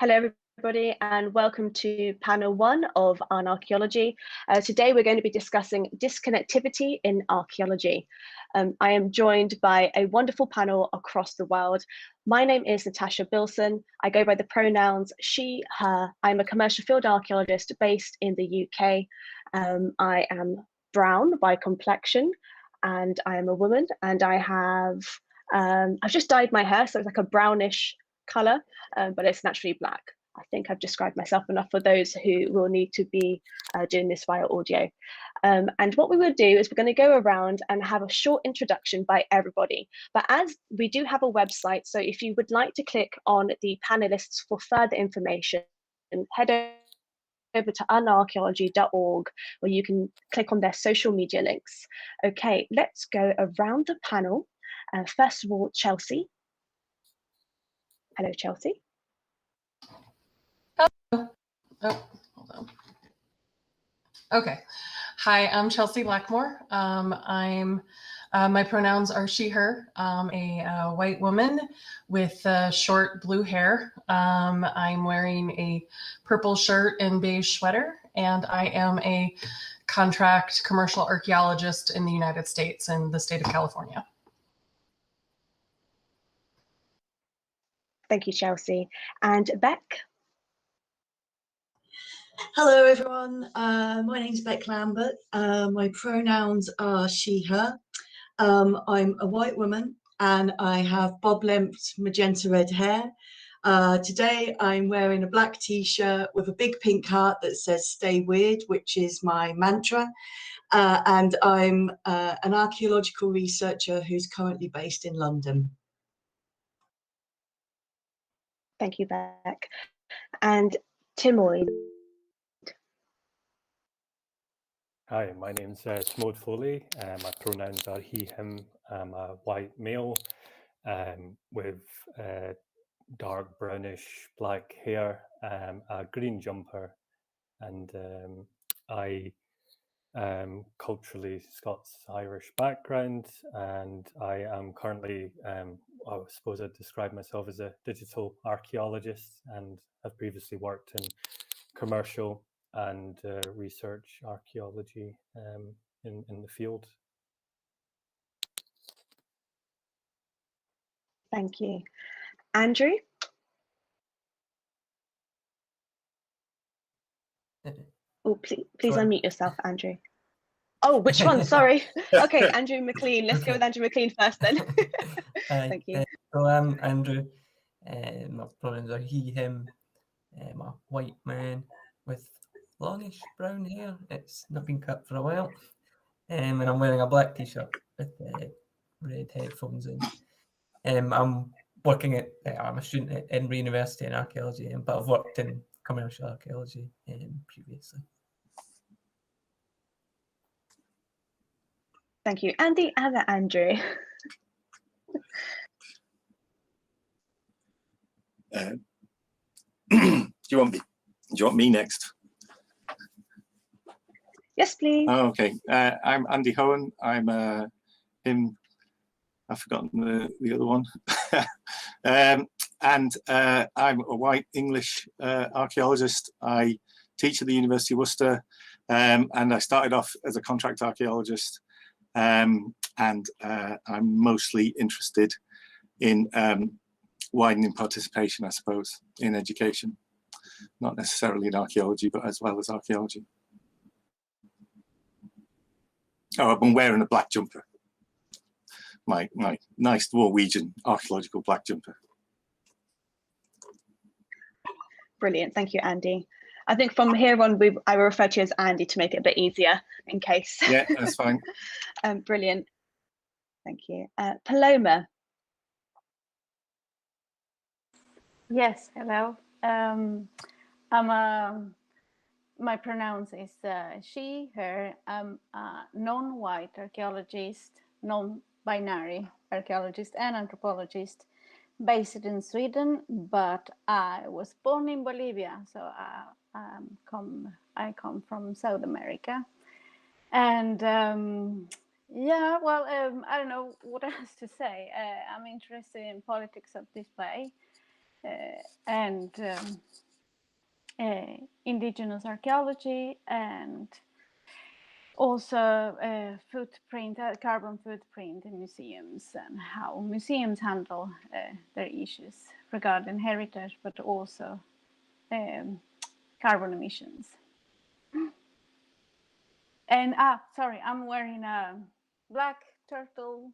Hello, everybody, and welcome to panel 1 of UnArchaeology. Today, we're going to be discussing disconnectivity in archaeology. I am joined by a wonderful panel across the world. My name is Natasha Billson. I go by the pronouns she, her. I'm a commercial field archaeologist based in the UK. I am brown by complexion, and I am a woman, and I've just dyed my hair, so it's like a brownish color, but it's naturally black. I think I've described myself enough for those who will need to be doing this via audio. And what we will do is we're going to go around and have a short introduction by everybody. But as we do have a website, so if you would like to click on the panelists for further information, head over to unarchaeology.org, where you can click on their social media links. Okay, let's go around the panel. First of all, Hello, Chelsea. Oh, hold on. Okay. Hi, I'm Chelsea Blackmore. My pronouns are she, her. I'm a white woman with short blue hair. I'm wearing a purple shirt and beige sweater, and I am a contract commercial archaeologist in the United States and the state of California. Thank you, Chelsea. And Beck? Hello, everyone. My name's Beck Lambert. My pronouns are she, her. I'm a white woman and I have bob-length magenta red hair. Today, I'm wearing a black t-shirt with a big pink heart that says "Stay Weird," which is my mantra. And I'm an archaeological researcher who's currently based in London. Thank you, Beck. And Tiomóid. Hi, my name's Tiomóid Foley. My pronouns are he, him. I'm a white male with dark brownish black hair, a green jumper, and I am culturally Scots-Irish background, and I am currently, I suppose I'd describe myself as a digital archaeologist, and have previously worked in commercial and research archaeology in the field. Thank you. Andrew? Oh, please unmute yourself, Andrew. Oh, which one? Sorry. Okay, Andrew Mclean. Let's go with Andrew Mclean first then. Thank you. So I'm Andrew. My pronouns are he, him. I'm a white man with longish brown hair. It's not been cut for a while. And I'm wearing a black t-shirt with red headphones in. I'm working I'm a student at Edinburgh University in archaeology, but I've worked in commercial archaeology previously. Thank you. And the other Andrew. Do you want me next? Yes, please. Oh, okay. I'm Andy Hoan. I'm him. I've forgotten the other one. And I'm a white English archaeologist. I teach at the University of Worcester, and I started off as a contract archaeologist. And I'm mostly interested in widening participation, I suppose, in education, not necessarily in archaeology, but as well as archaeology. Oh, I've been wearing a black jumper, my nice Norwegian archaeological black jumper. Brilliant, thank you, Andy. I think from here on, I will refer to you as Andy to make it a bit easier in case. Yeah, that's fine. Brilliant. Thank you. Paloma. Yes, hello. My pronouns is she, her. I'm a non-white archaeologist, non-binary archaeologist and anthropologist based in Sweden, but I was born in Bolivia, so I come from South America. And yeah, well, I don't know what else to say. I'm interested in politics of display. and indigenous archaeology, and also carbon footprint in museums, and how museums handle their issues regarding heritage, but also carbon emissions. And sorry, I'm wearing a black turtle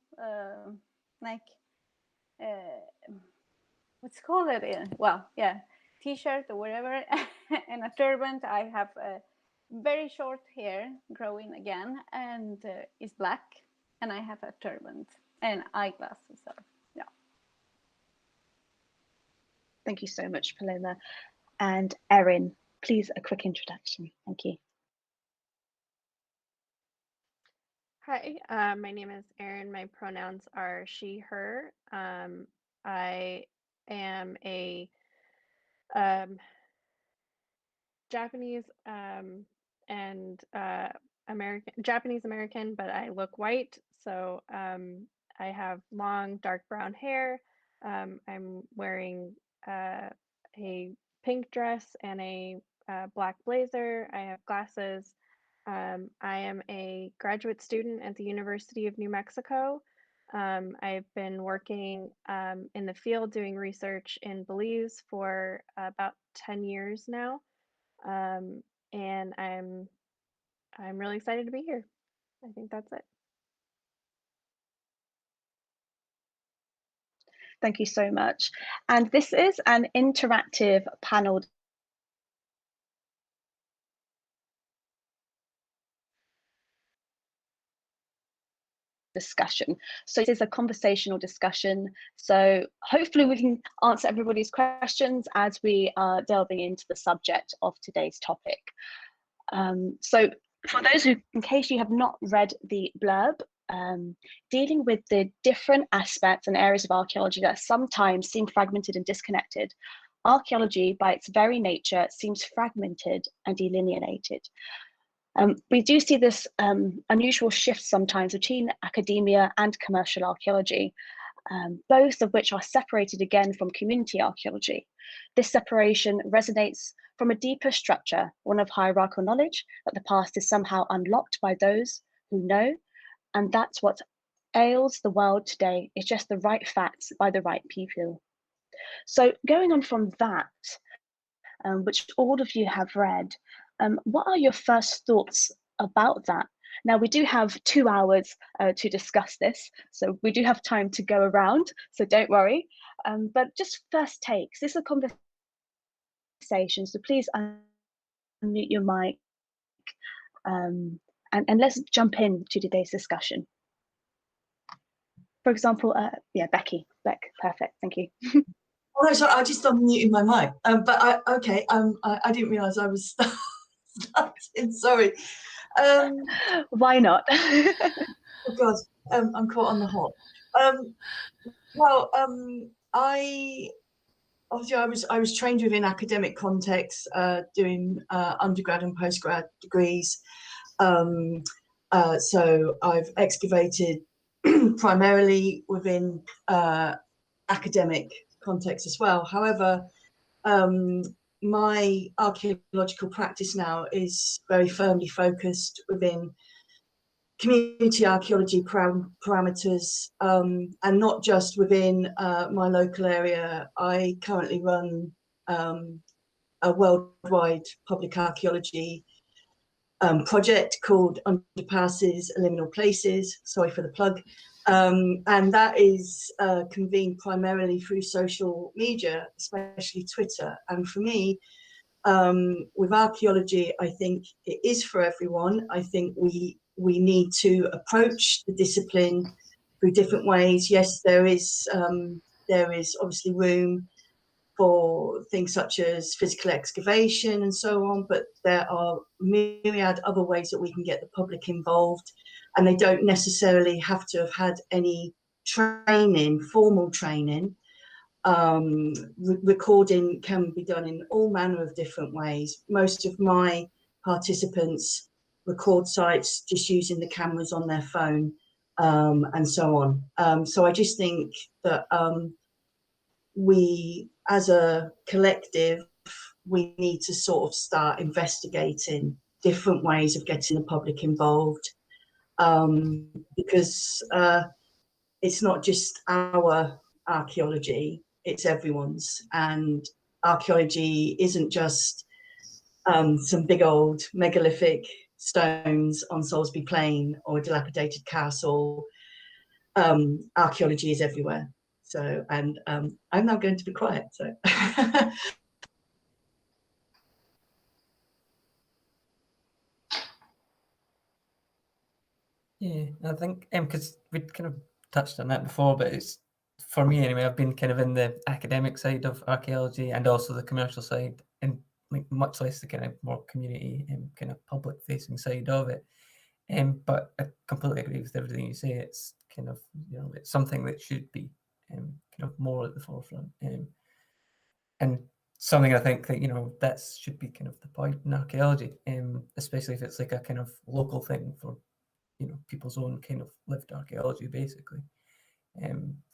neck. What's called it? Well, yeah, t-shirt or whatever, and a turban. I have very short hair growing again, and it's black, and I have a turban and eyeglasses. So yeah. Thank you so much, Paloma. And Erin, please, a quick introduction. Thank you. Hi, my name is Erin. My pronouns are she, her. I am a Japanese and Japanese American, but I look white. So I have long dark brown hair. I'm wearing a pink dress and a black blazer. I have glasses. I am a graduate student at the University of New Mexico. I've been working in the field doing research in Belize for about 10 years now. And I'm really excited to be here. I think that's it. Thank you so much. And this is an interactive panel discussion. So this is a conversational discussion. So hopefully we can answer everybody's questions as we are delving into the subject of today's topic. So for those who, in case you have not read the blurb, dealing with the different aspects and areas of archaeology that sometimes seem fragmented and disconnected, archaeology by its very nature seems fragmented and delineated. We do see this unusual shift sometimes between academia and commercial archaeology, both of which are separated again from community archaeology. This separation resonates from a deeper structure, one of hierarchical knowledge, that the past is somehow unlocked by those who know, and that's what ails the world today, is just the right facts by the right people. So going on from that, which all of you have read, what are your first thoughts about that? Now, we do have 2 hours to discuss this, so we do have time to go around, so don't worry. But just first takes, this is a conversation, so please unmute your mic and let's jump into today's discussion. For example, yeah, Beck, perfect, thank you. Oh, no, sorry, I just unmuted my mic. But I didn't realise I was starting. Sorry. Why not? Oh God, I'm caught on the hop. Well, I was trained within academic context, doing undergrad and postgrad degrees. So I've excavated primarily within academic context as well. However, my archaeological practice now is very firmly focused within community archaeology parameters, and not just within my local area. I currently run a worldwide public archaeology project called Underpasses, Liminal Places, sorry for the plug, and that is convened primarily through social media, especially Twitter. And for me, with archaeology, I think it is for everyone. I think we need to approach the discipline through different ways. Yes, there is obviously room for things such as physical excavation and so on, but there are myriad other ways that we can get the public involved, and they don't necessarily have to have had any training, formal training. Recording can be done in all manner of different ways. Most of my participants record sites just using the cameras on their phone, and so on. So I just think that we as a collective, we need to sort of start investigating different ways of getting the public involved, because it's not just our archaeology, it's everyone's. And archaeology isn't just some big old megalithic stones on Salisbury Plain or a dilapidated castle. Archaeology is everywhere. So, and I'm now going to be quiet. So. Yeah, I think because we'd kind of touched on that before, but it's, for me anyway, I've been kind of in the academic side of archaeology and also the commercial side, and like much less the kind of more community and kind of public facing side of it. But I completely agree with everything you say. It's kind of, you know, it's something that should be kind of more at the forefront, and something I think that, you know, that should be kind of the point in archaeology, especially if it's like a kind of local thing for, you know, people's own kind of lived archaeology, basically,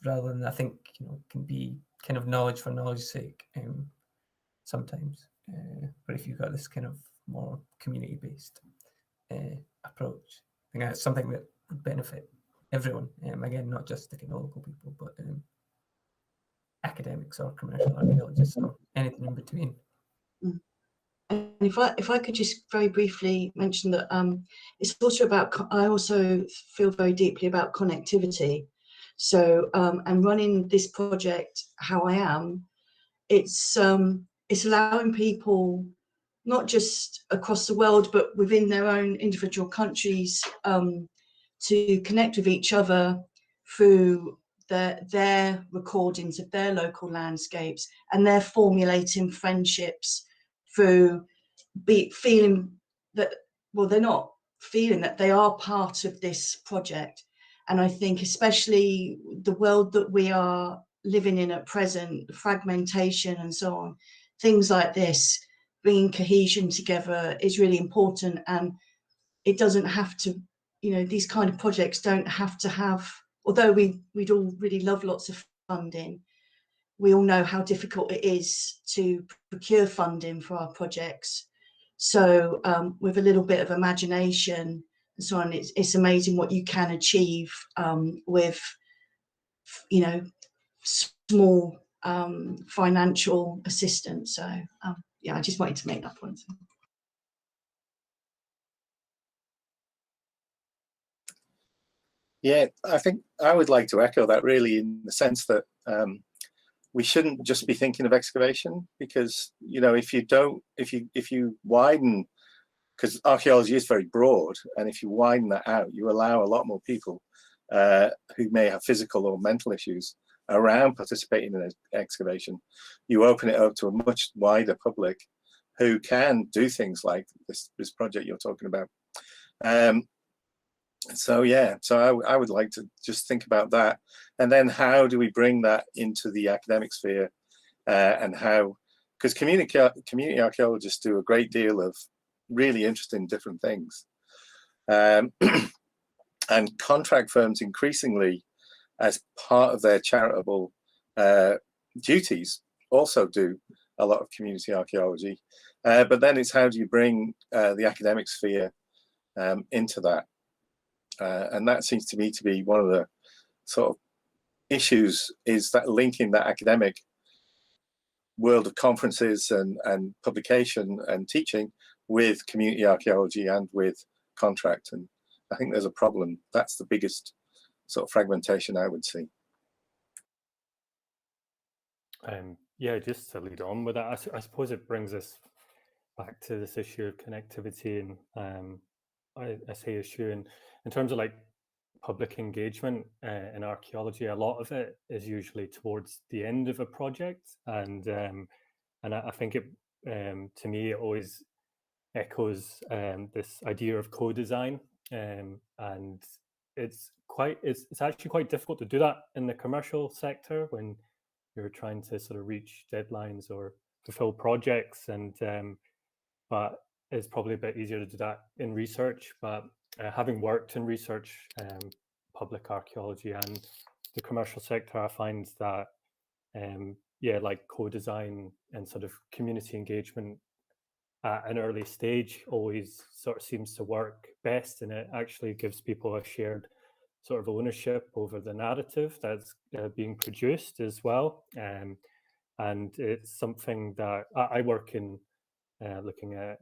rather than, I think, you know, can be kind of knowledge for knowledge's sake sometimes. But if you've got this kind of more community-based approach, I think that's something that would benefit everyone. Again, not just the kind of local people, but academics or commercial archaeologists or anything in between. And if I could just very briefly mention that it's also about, I also feel very deeply about connectivity. So, and running this project how I am, it's allowing people, not just across the world, but within their own individual countries, to connect with each other through their recordings of their local landscapes, and they're formulating friendships through feeling that, well, they're not feeling that they are part of this project. And I think especially the world that we are living in at present, fragmentation and so on, things like this, bringing cohesion together is really important. And it doesn't have to, you know, these kind of projects don't have to have, although we'd all really love lots of funding, we all know how difficult it is to procure funding for our projects. So with a little bit of imagination and so on, it's amazing what you can achieve with, you know, small financial assistance. So yeah, I just wanted to make that point. Yeah, I think I would like to echo that, really, in the sense that we shouldn't just be thinking of excavation, because, you know, if you widen, because archaeology is very broad, and if you widen that out, you allow a lot more people who may have physical or mental issues around participating in excavation. You open it up to a much wider public who can do things like this project you're talking about. So yeah, so I would like to just think about that, and then how do we bring that into the academic sphere, and how, because community archaeologists do a great deal of really interesting different things, and contract firms increasingly, as part of their charitable duties, also do a lot of community archaeology, but then it's how do you bring the academic sphere into that. And that seems to me to be one of the sort of issues, is that linking that academic world of conferences and publication and teaching with community archaeology and with contract. And I think there's a problem. That's the biggest sort of fragmentation I would see. Yeah, just to lead on with that, I suppose it brings us back to this issue of connectivity, and I say issue in terms of like public engagement in archaeology. A lot of it is usually towards the end of a project, and I think it, to me, it always echoes this idea of co-design, and it's actually quite difficult to do that in the commercial sector when you're trying to sort of reach deadlines or fulfill projects, and but it's probably a bit easier to do that in research. But having worked in research, public archaeology and the commercial sector, I find that yeah, like co-design and sort of community engagement at an early stage always sort of seems to work best, and it actually gives people a shared sort of ownership over the narrative that's being produced as well. And it's something that I work in looking at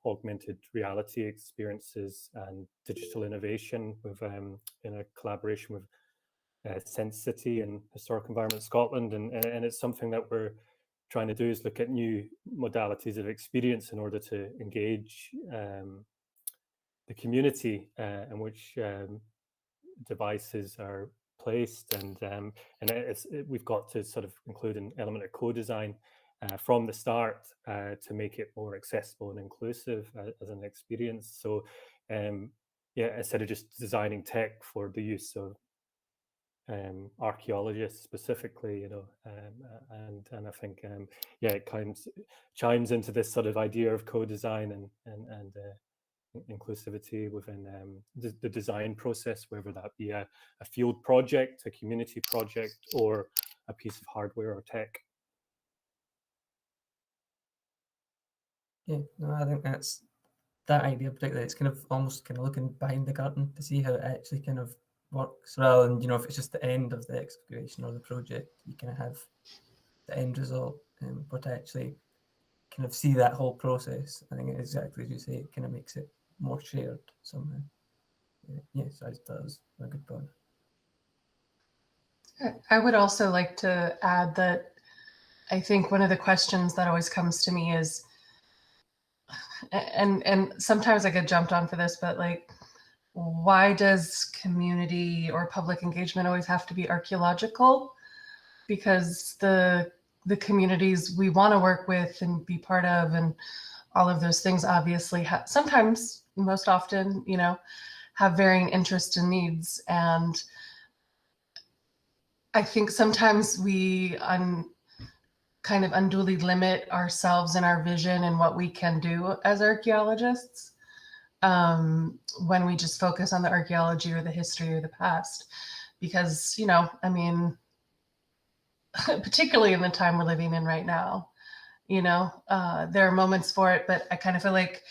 augmented reality experiences and digital innovation with in a collaboration with Sense City and Historic Environment Scotland, and it's something that we're trying to do is look at new modalities of experience in order to engage the community in which devices are placed, and we've got to sort of include an element of co-design from the start to make it more accessible and inclusive as an experience. So yeah, instead of just designing tech for the use of archaeologists specifically, you know, and I think yeah, it chimes into this sort of idea of co-design and inclusivity within the design process, whether that be a field project, a community project, or a piece of hardware or tech. Yeah, no, I think that's that idea particularly. It's kind of almost kind of looking behind the curtain to see how it actually kind of works, rather than, you know, if it's just the end of the excavation or the project, you kind of have the end result, but to actually kind of see that whole process, I think exactly as you say, it kind of makes it more shared somehow. Yes, that was a good point. I would also like to add that I think one of the questions that always comes to me is, and sometimes I get jumped on for this, but like, why does community or public engagement always have to be archaeological? Because the communities we want to work with and be part of and all of those things obviously sometimes, most often, you know, have varying interests and needs. And I think sometimes we kind of unduly limit ourselves and our vision and what we can do as archaeologists when we just focus on the archaeology or the history or the past. Because, you know, I mean, particularly in the time we're living in right now, you know, there are moments for it, but I kind of feel like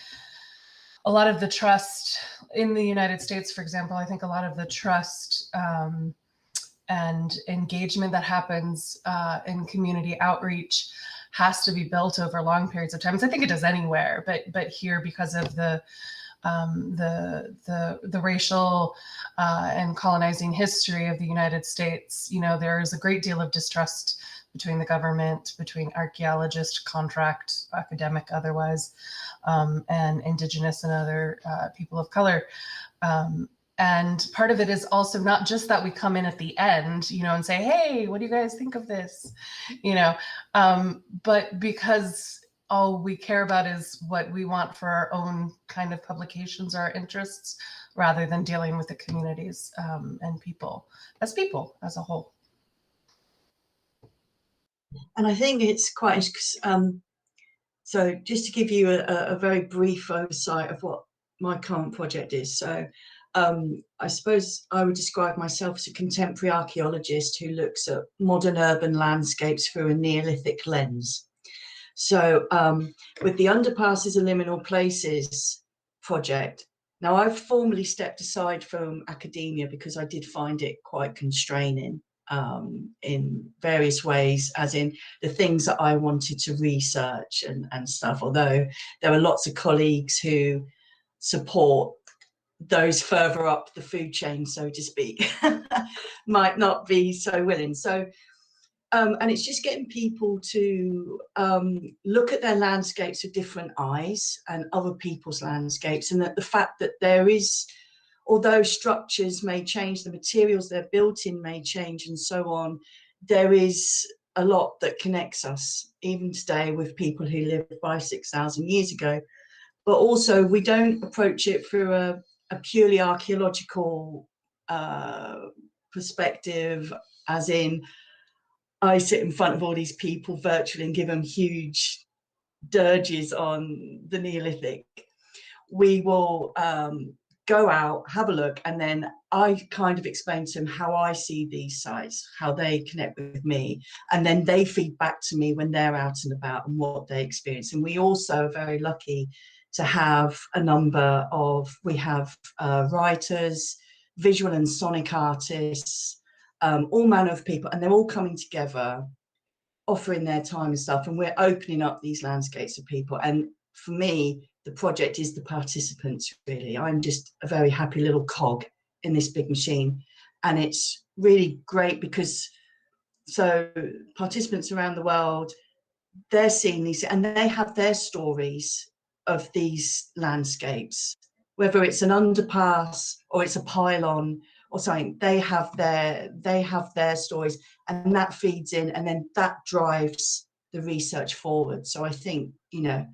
a lot of the trust in the United States, for example, I think a lot of the trust and engagement that happens in community outreach has to be built over long periods of time. I think it does anywhere, but here, because of the racial and colonizing history of the United States, you know, there is a great deal of distrust between the government, between archaeologist, contract, academic, otherwise, and Indigenous and other people of color. And part of it is also not just that we come in at the end, you know, and say, hey, what do you guys think of this? You know, but because all we care about is what we want for our own kind of publications, our interests, rather than dealing with the communities and people as a whole. And I think it's quite, so just to give you a very brief oversight of what my current project is. So I suppose I would describe myself as a contemporary archaeologist who looks at modern urban landscapes through a Neolithic lens. So with the Underpasses and Liminal Places project, now I've formally stepped aside from academia because I did find it quite constraining in various ways, as in the things that I wanted to research and stuff, although there are lots of colleagues who support those further up the food chain, so to speak, might not be so willing. So and it's just getting people to look at their landscapes with different eyes and other people's landscapes, and that the fact that there is, although structures may change, the materials they're built in may change and so on, there is a lot that connects us even today with people who lived 5,000-6,000 years ago. But also we don't approach it through a purely archaeological perspective, as in I sit in front of all these people virtually and give them huge dirges on the Neolithic. We will go out, have a look, and then I kind of explain to them how I see these sites, how they connect with me, and then they feed back to me when they're out and about and what they experience. And we also are very lucky to have a number of, we have writers, visual and sonic artists, all manner of people, and they're all coming together, offering their time and stuff, and we're opening up these landscapes of people. And for me, the project is the participants, really. I'm just a very happy little cog in this big machine, and it's really great because so participants around the world, they're seeing these and they have their stories of these landscapes, whether it's an underpass or it's a pylon or something. They have their stories, and that feeds in, and then that drives the research forward. So I think, you know,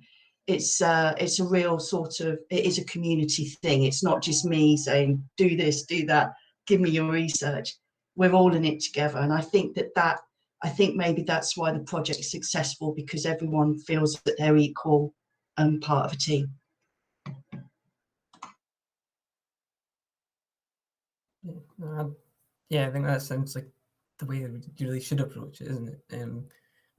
it's a real sort of, it is a community thing. It's not just me saying, do this, do that, give me your research. We're all in it together. And I think I think maybe that's why the project is successful, because everyone feels that they're equal and part of a team. Yeah, I think that sounds like the way that you really should approach it, isn't it?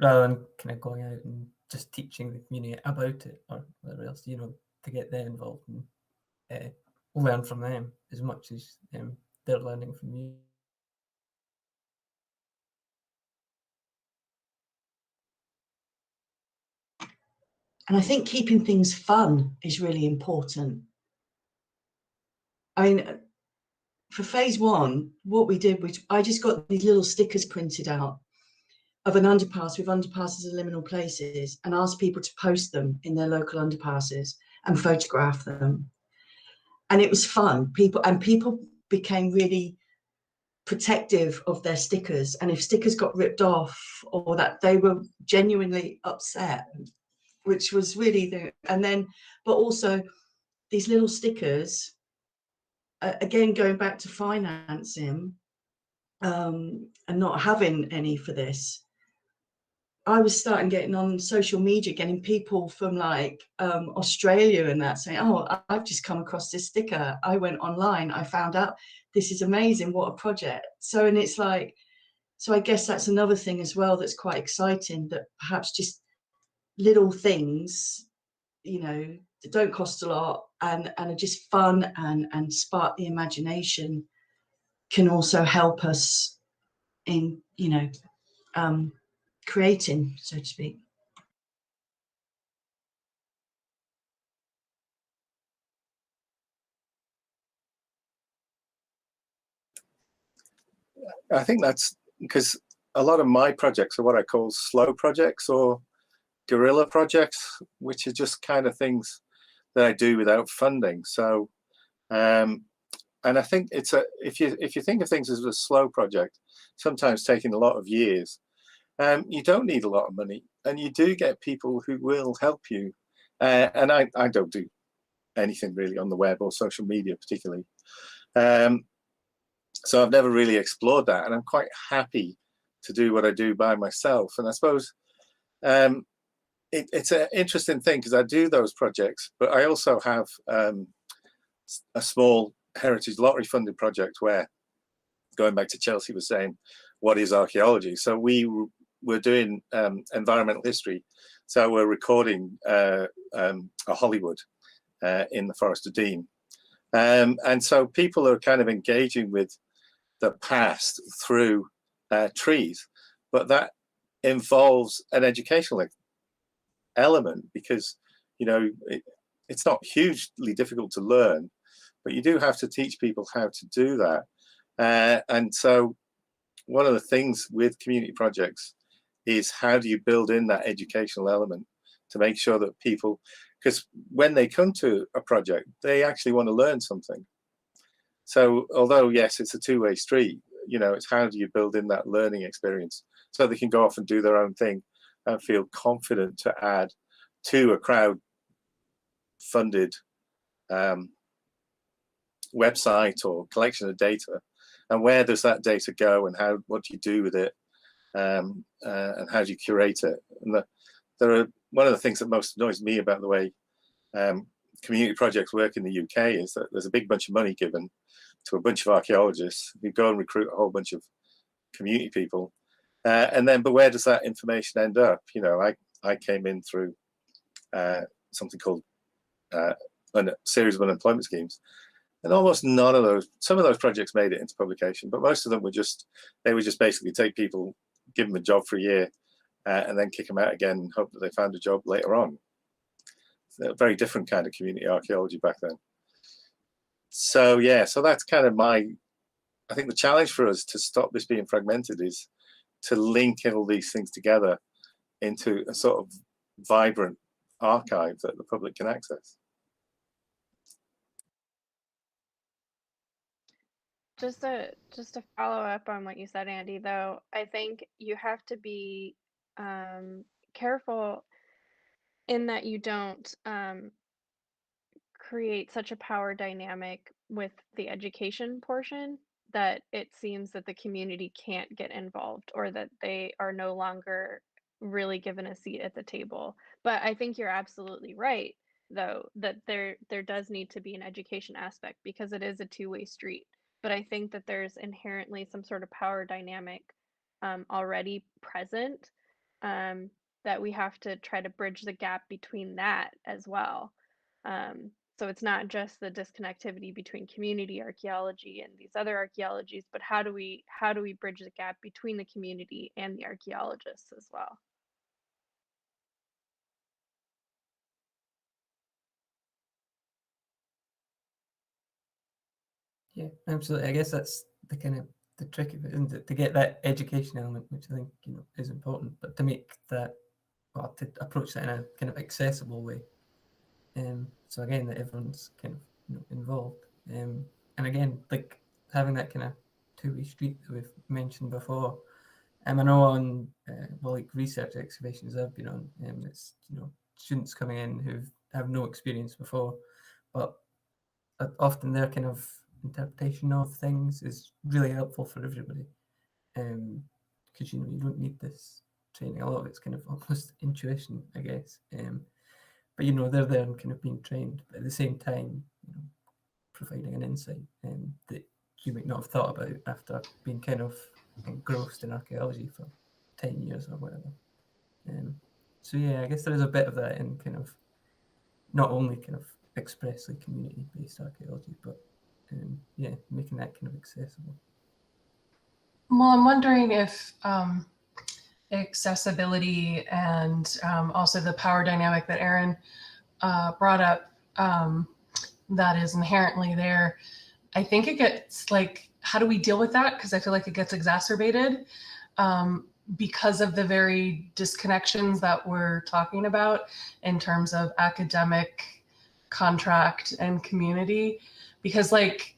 Rather than kind of going out and just teaching the community about it or whatever else, you know, to get them involved and learn from them as much as they're learning from you. And I think keeping things fun is really important. I mean, for phase one, what we did was I just got these little stickers printed out of an underpass with underpasses and liminal places, and asked people to post them in their local underpasses and photograph them. And it was fun. People became really protective of their stickers, and if stickers got ripped off or that, they were genuinely upset, which was really but also these little stickers, again, going back to financing and not having any for this, I was starting getting on social media, getting people from like Australia and that saying, oh, I've just come across this sticker. I went online, I found out this is amazing, what a project. So, and it's like, so I guess that's another thing as well that's quite exciting, that perhaps just little things, you know, that don't cost a lot and are just fun and spark the imagination, can also help us in, you know, creating, so to speak. I think that's because a lot of my projects are what I call slow projects or guerrilla projects, which are just kind of things that I do without funding. So, and I think it's if you think of things as a slow project, sometimes taking a lot of years, you don't need a lot of money, and you do get people who will help you. And I don't do anything really on the web or social media particularly. So I've never really explored that, and I'm quite happy to do what I do by myself. And I suppose it's an interesting thing because I do those projects, but I also have a small heritage lottery funded project where, going back to Chelsea was saying, what is archaeology? So we're doing environmental history. So we're recording a Hollywood in the Forest of Dean. And so people are kind of engaging with the past through trees, but that involves an educational element because, you know, it's not hugely difficult to learn, but you do have to teach people how to do that. And so one of the things with community projects is how do you build in that educational element to make sure that people, because when they come to a project, they actually want to learn something. So although, yes, it's a two-way street, you know, it's how do you build in that learning experience so they can go off and do their own thing and feel confident to add to a crowd-funded website or collection of data, and where does that data go, and what do you do with it, and how do you curate it? And one of the things that most annoys me about the way community projects work in the UK is that there's a big bunch of money given, to a bunch of archaeologists who go and recruit a whole bunch of community people. And then, but where does that information end up? You know, I came in through something called a series of unemployment schemes, and almost none of those, some of those projects made it into publication, but most of them were just, they would just basically take people, give them a job for a year, and then kick them out again and hope that they found a job later on. It's a very different kind of community archaeology back then. So yeah, so that's kind of I think the challenge for us to stop this being fragmented is to link all these things together into a sort of vibrant archive that the public can access. Just to follow up on what you said, Andy, though, I think you have to be careful in that you don't create such a power dynamic with the education portion that it seems that the community can't get involved or that they are no longer really given a seat at the table. But I think you're absolutely right, though, that there does need to be an education aspect because it is a two-way street. But I think that there's inherently some sort of power dynamic already present that we have to try to bridge the gap between that as well. So it's not just the disconnectivity between community archaeology and these other archaeologies, but how do we bridge the gap between the community and the archaeologists as well? Yeah, absolutely. I guess that's the kind of the trick of it, isn't it? To get that education element, which I think, you know, is important, but to make that, well, to approach that in a kind of accessible way. So again, that everyone's kind of, you know, involved. And again, like having that kind of two-way street that we've mentioned before. I know on well, like research excavations I've been on, it's, you know, students coming in who have no experience before, but often their kind of interpretation of things is really helpful for everybody. Because, you know, you don't need this training. A lot of it's kind of almost intuition, I guess. But, you know, they're there and kind of being trained, but at the same time, you know, providing an insight that you might not have thought about after being kind of engrossed in archaeology for 10 years or whatever. So yeah, I guess there is a bit of that in kind of not only kind of expressly community-based archaeology, but yeah, making that kind of accessible. Well, I'm wondering if accessibility and also the power dynamic that Erin brought up that is inherently there. I think it gets like, how do we deal with that? Because I feel like it gets exacerbated because of the very disconnections that we're talking about in terms of academic, contract, and community. Because like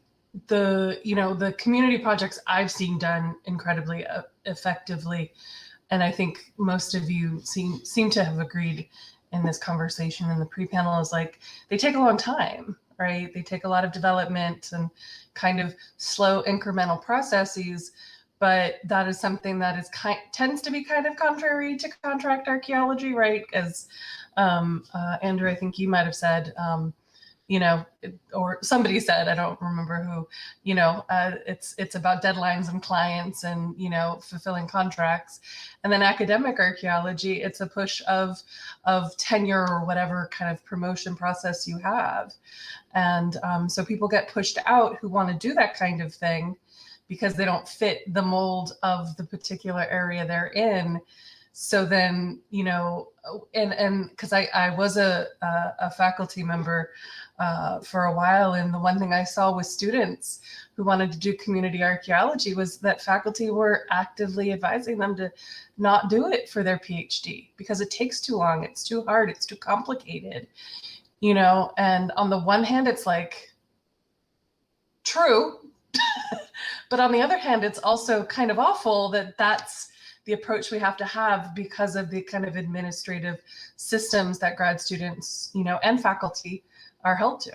the community projects I've seen done incredibly effectively, and I think most of you seem to have agreed in this conversation in the pre-panel, is like they take a long time, right? They take a lot of development and kind of slow incremental processes, but that is something that is tends to be kind of contrary to contract archaeology, right? As Andrew, I think you might have said, you know, or somebody said, I don't remember who, you know, it's about deadlines and clients and, you know, fulfilling contracts. And then academic archaeology, it's a push of tenure or whatever kind of promotion process you have. And so people get pushed out who want to do that kind of thing because they don't fit the mold of the particular area they're in. So then, you know, and because I was a faculty member for a while, and the one thing I saw with students who wanted to do community archaeology was that faculty were actively advising them to not do it for their PhD because it takes too long, it's too hard, it's too complicated, you know. And on the one hand, it's like true, but on the other hand, it's also kind of awful that that's the approach we have to have because of the kind of administrative systems that grad students, you know, and faculty are held to.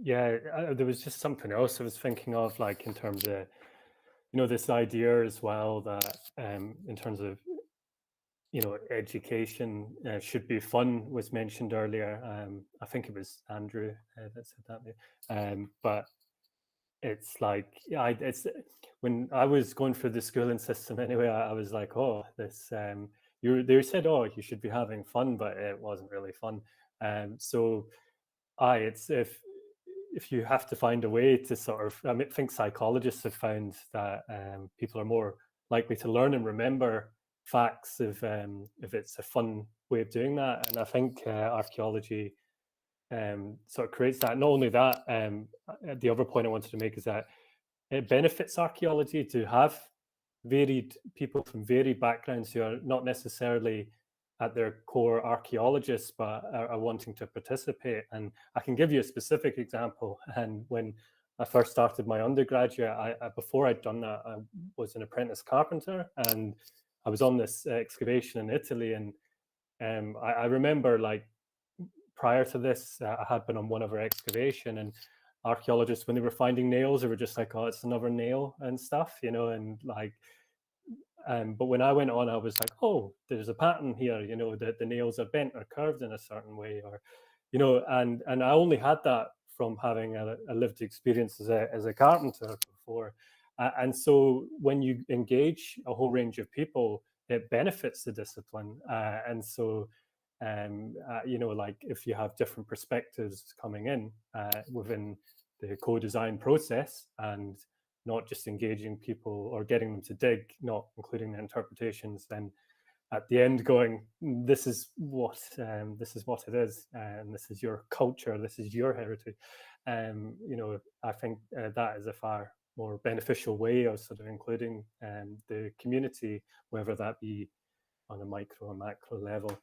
Yeah, there was just something else I was thinking of, like in terms of, you know, this idea as well that in terms of you know, education should be fun was mentioned earlier. I think it was Andrew that said that. But it's like, yeah, it's when I was going through the schooling system anyway, I was like, oh, this they said, oh, you should be having fun, but it wasn't really fun. So it's if you have to find a way to sort of, I think psychologists have found that people are more likely to learn and remember facts if it's a fun way of doing that. And I think archaeology sort of creates that. Not only that, the other point I wanted to make is that it benefits archaeology to have varied people from varied backgrounds who are not necessarily at their core archaeologists, but are wanting to participate. And I can give you a specific example. And when I first started my undergraduate, before I'd done that, I was an apprentice carpenter, and I was on this excavation in Italy. And I remember, like, prior to this, I had been on one of our excavation, and archaeologists, when they were finding nails, they were just like, oh, it's another nail and stuff, you know, and like, but when I went on, I was like, oh, there's a pattern here, you know, that the nails are bent or curved in a certain way, or, you know, and I only had that from having a lived experience as a carpenter before. And so when you engage a whole range of people, it benefits the discipline. And so, you know, like if you have different perspectives coming in within the co-design process, and not just engaging people or getting them to dig, not including their interpretations, then at the end going, this is what it is, and this is your culture, this is your heritage. You know, I think that is a far more beneficial way of sort of including the community, whether that be on a micro or macro level.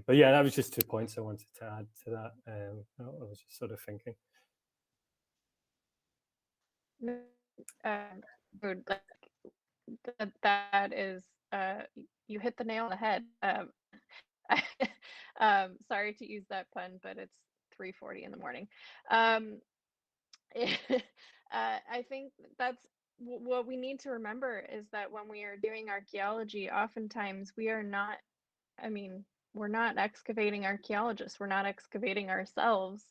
But yeah, that was just 2 points I wanted to add to that. I was just sort of thinking. Like, that is, you hit the nail on the head. Sorry to use that pun, but it's 3:40 in the morning. I think that's what we need to remember, is that when we are doing archaeology, oftentimes we are not, I mean, we're not excavating archaeologists, we're not excavating ourselves,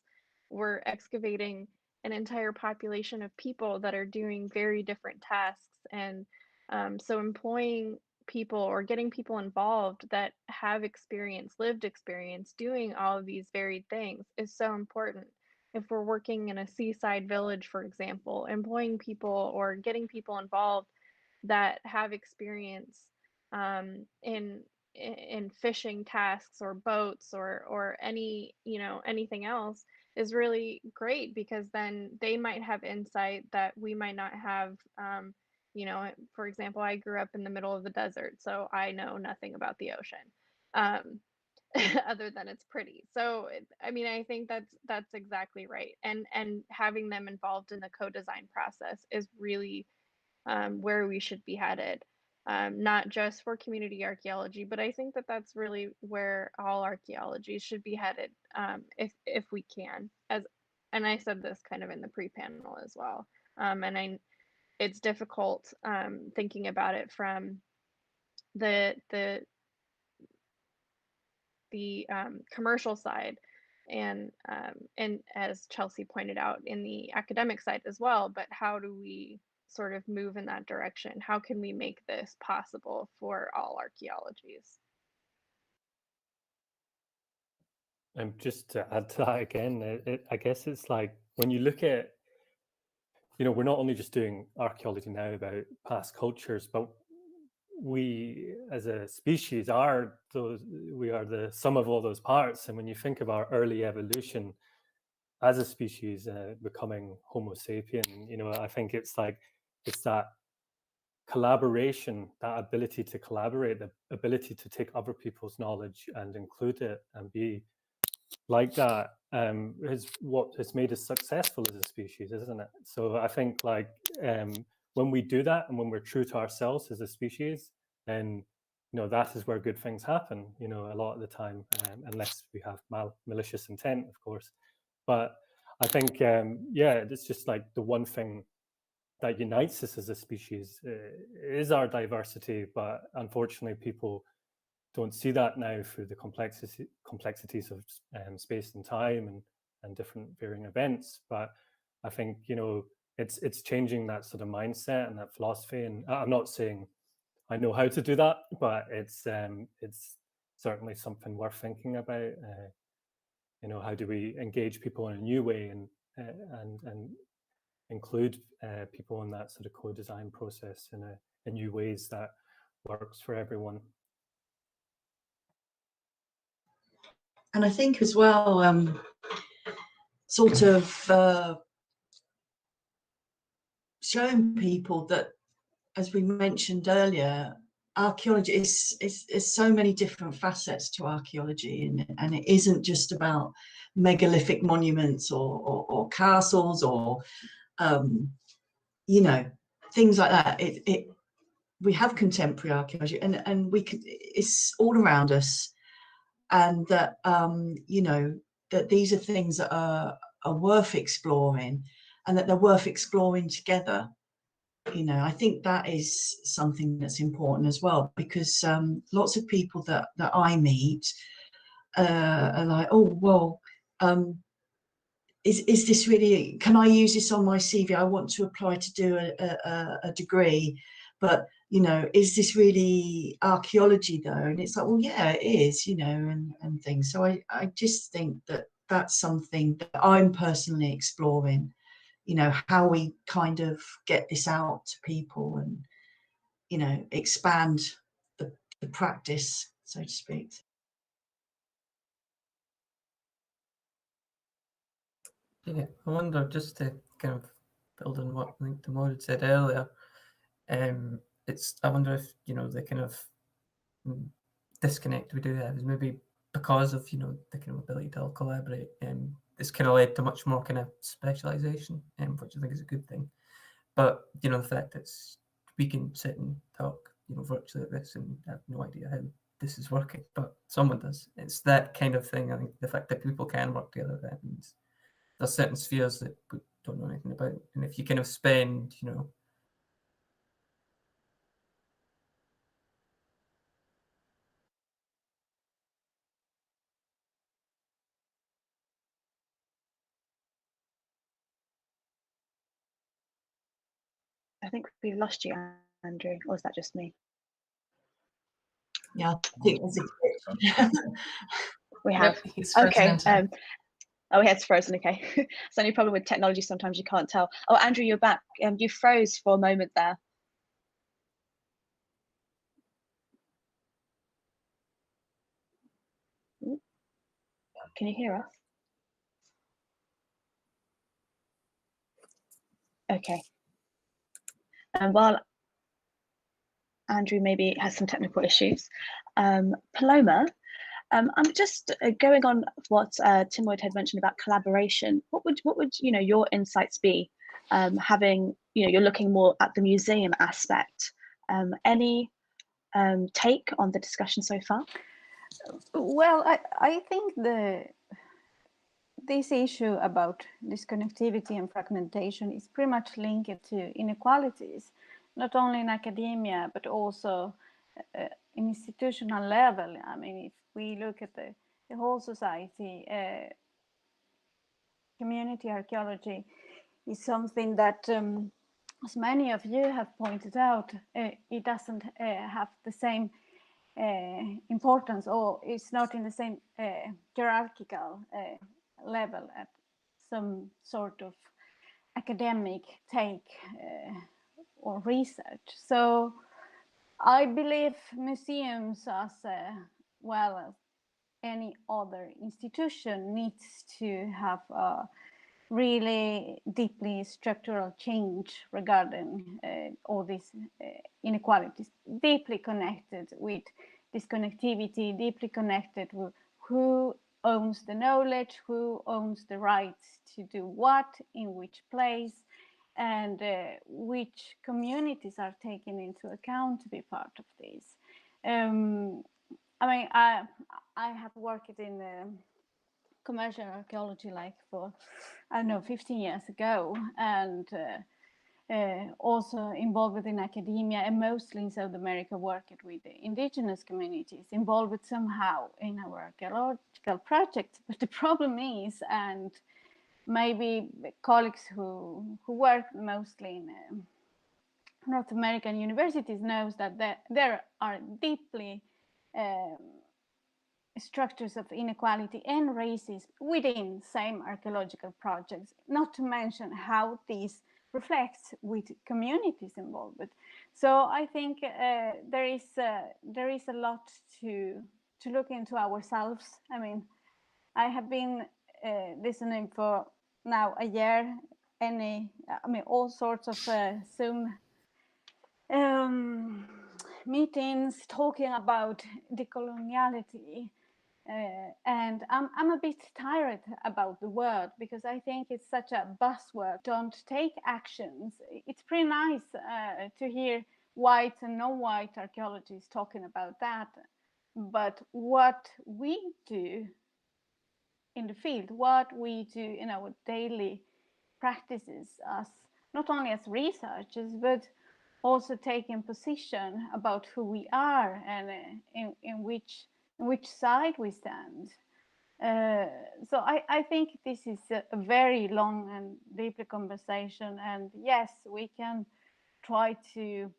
we're excavating an entire population of people that are doing very different tasks. And so employing people or getting people involved that have experience, lived experience doing all of these varied things is so important. If we're working in a seaside village, for example, employing people or getting people involved that have experience in fishing tasks or boats or any, you know, anything else is really great, because then they might have insight that we might not have. You know, for example, I grew up in the middle of the desert, so I know nothing about the ocean. Other than it's pretty. So I mean, I think that's exactly right. And having them involved in the co-design process is really where we should be headed. Not just for community archaeology, but I think that that's really where all archaeology should be headed, if we can. And I said this kind of in the pre-panel as well. It's difficult thinking about it from the commercial side, and as Chelsea pointed out, in the academic side as well. But how do we sort of move in that direction? How can we make this possible for all archaeologies? And just to add to that again, I guess it's like when you look at, you know, we're not only just doing archaeology now about past cultures, but we as a species are the sum of all those parts. And when you think of our early evolution as a species, becoming Homo sapien, you know, I think it's that collaboration, that ability to collaborate, the ability to take other people's knowledge and include it and be like that, is what has made us successful as a species, isn't it? So I think, like, when we do that and when we're true to ourselves as a species, then, you know, that is where good things happen, you know, a lot of the time, unless we have malicious intent, of course. But I think, yeah, it's just like the one thing that unites us as a species is our diversity. But unfortunately, people don't see that now through the complexities of space and time and different varying events. But I think, you know, it's changing that sort of mindset and that philosophy. And I'm not saying I know how to do that, but it's certainly something worth thinking about. You know, how do we engage people in a new way and include people in that sort of co-design process in new ways that works for everyone. And I think as well, sort of showing people that, as we mentioned earlier, archaeology is so many different facets to archaeology, and it isn't just about megalithic monuments or castles or you know, things like that. We have contemporary archaeology, and it's all around us, and that you know, that these are things that are worth exploring, and that they're worth exploring together. You know, I think that is something that's important as well, because lots of people that I meet are like, oh well, is this really, can I use this on my CV? I want to apply to do a degree, but you know, is this really archaeology though? And it's like, well, yeah, it is, you know, and things. So I just think that that's something that I'm personally exploring, you know, how we kind of get this out to people and, you know, expand the practice, so to speak. Yeah, I wonder, just to kind of build on what I think Tiomóid said earlier, I wonder if, you know, the kind of disconnect we do have is maybe because of, you know, the kind of ability to all collaborate, it's kind of led to much more kind of specialization, which I think is a good thing. But, you know, the fact that we can sit and talk, you know, virtually like this and have no idea how this is working, but someone does. It's that kind of thing. I think the fact that people can work together, that means there's certain spheres that we don't know anything about. And if you kind of spend, you know, I think we lost you, Andrew, or is that just me? Yeah, I think we have. Yep, he's frozen Okay. Oh, yeah, it's frozen. Okay. It's the only problem with technology. Sometimes you can't tell. Oh, Andrew, you're back. You froze for a moment there. Can you hear us? Okay. And while Andrew maybe has some technical issues, Paloma, I'm just going on what Tiomóid had mentioned about collaboration. What would you know, your insights be, having, you know, you're looking more at the museum aspect. Any take on the discussion so far? Well, I think this issue about disconnectivity and fragmentation is pretty much linked to inequalities, not only in academia, but also in institutional level. I mean, if we look at the whole society, community archaeology is something that, as many of you have pointed out, it doesn't have the same importance, or it's not in the same hierarchical level at some sort of academic take or research. So I believe museums, as well as any other institution, needs to have a really deeply structural change regarding all these inequalities, deeply connected with disconnectivity, deeply connected with who owns the knowledge, who owns the rights to do what, in which place, and which communities are taken into account to be part of this. I mean, I have worked in commercial archaeology like for, I don't know, 15 years ago, and also involved in academia, and mostly in South America, worked with the indigenous communities, involved somehow in our archaeological projects. But the problem is, and maybe colleagues who work mostly in North American universities knows that there are deeply structures of inequality and racism within same archaeological projects, not to mention how these reflects with communities involved. So I think there is a lot to look into ourselves. I mean, I have been listening for now a year, all sorts of Zoom meetings talking about decoloniality. And I'm a bit tired about the word, because I think it's such a buzzword. Don't take actions. It's pretty nice to hear white and non-white archaeologists talking about that. But what we do in the field, what we do in our daily practices, as not only as researchers, but also taking position about who we are and in which side we stand. So I think this is a very long and deep conversation, and yes, we can try to,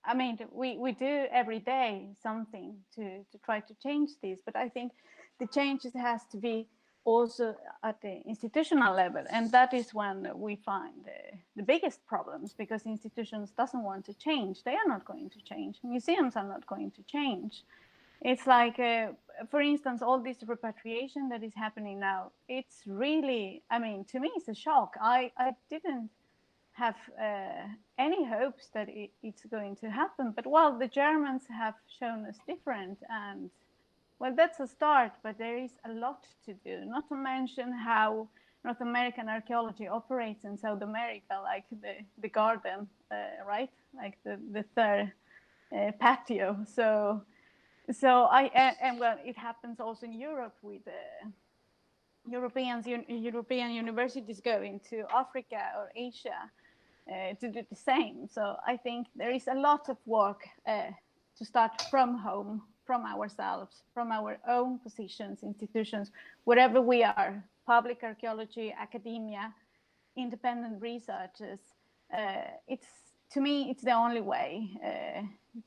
I mean, we do every day something to try to change this, but I think the changes has to be also at the institutional level, and that is when we find the biggest problems, because institutions doesn't want to change. They are not going to change. Museums are not going to change. It's like, for instance, all this repatriation that is happening now, it's really, I mean, to me, it's a shock. I didn't have any hopes that it's going to happen, but well, the Germans have shown us different, and well, that's a start, but there is a lot to do, not to mention how North American archaeology operates in South America, like the garden, right? Like the third patio. So well, it happens also in Europe with European universities going to Africa or Asia to do the same. So I think there is a lot of work to start from home, from ourselves, from our own positions, institutions, wherever we are, public archaeology, academia, independent researchers. To me, it's the only way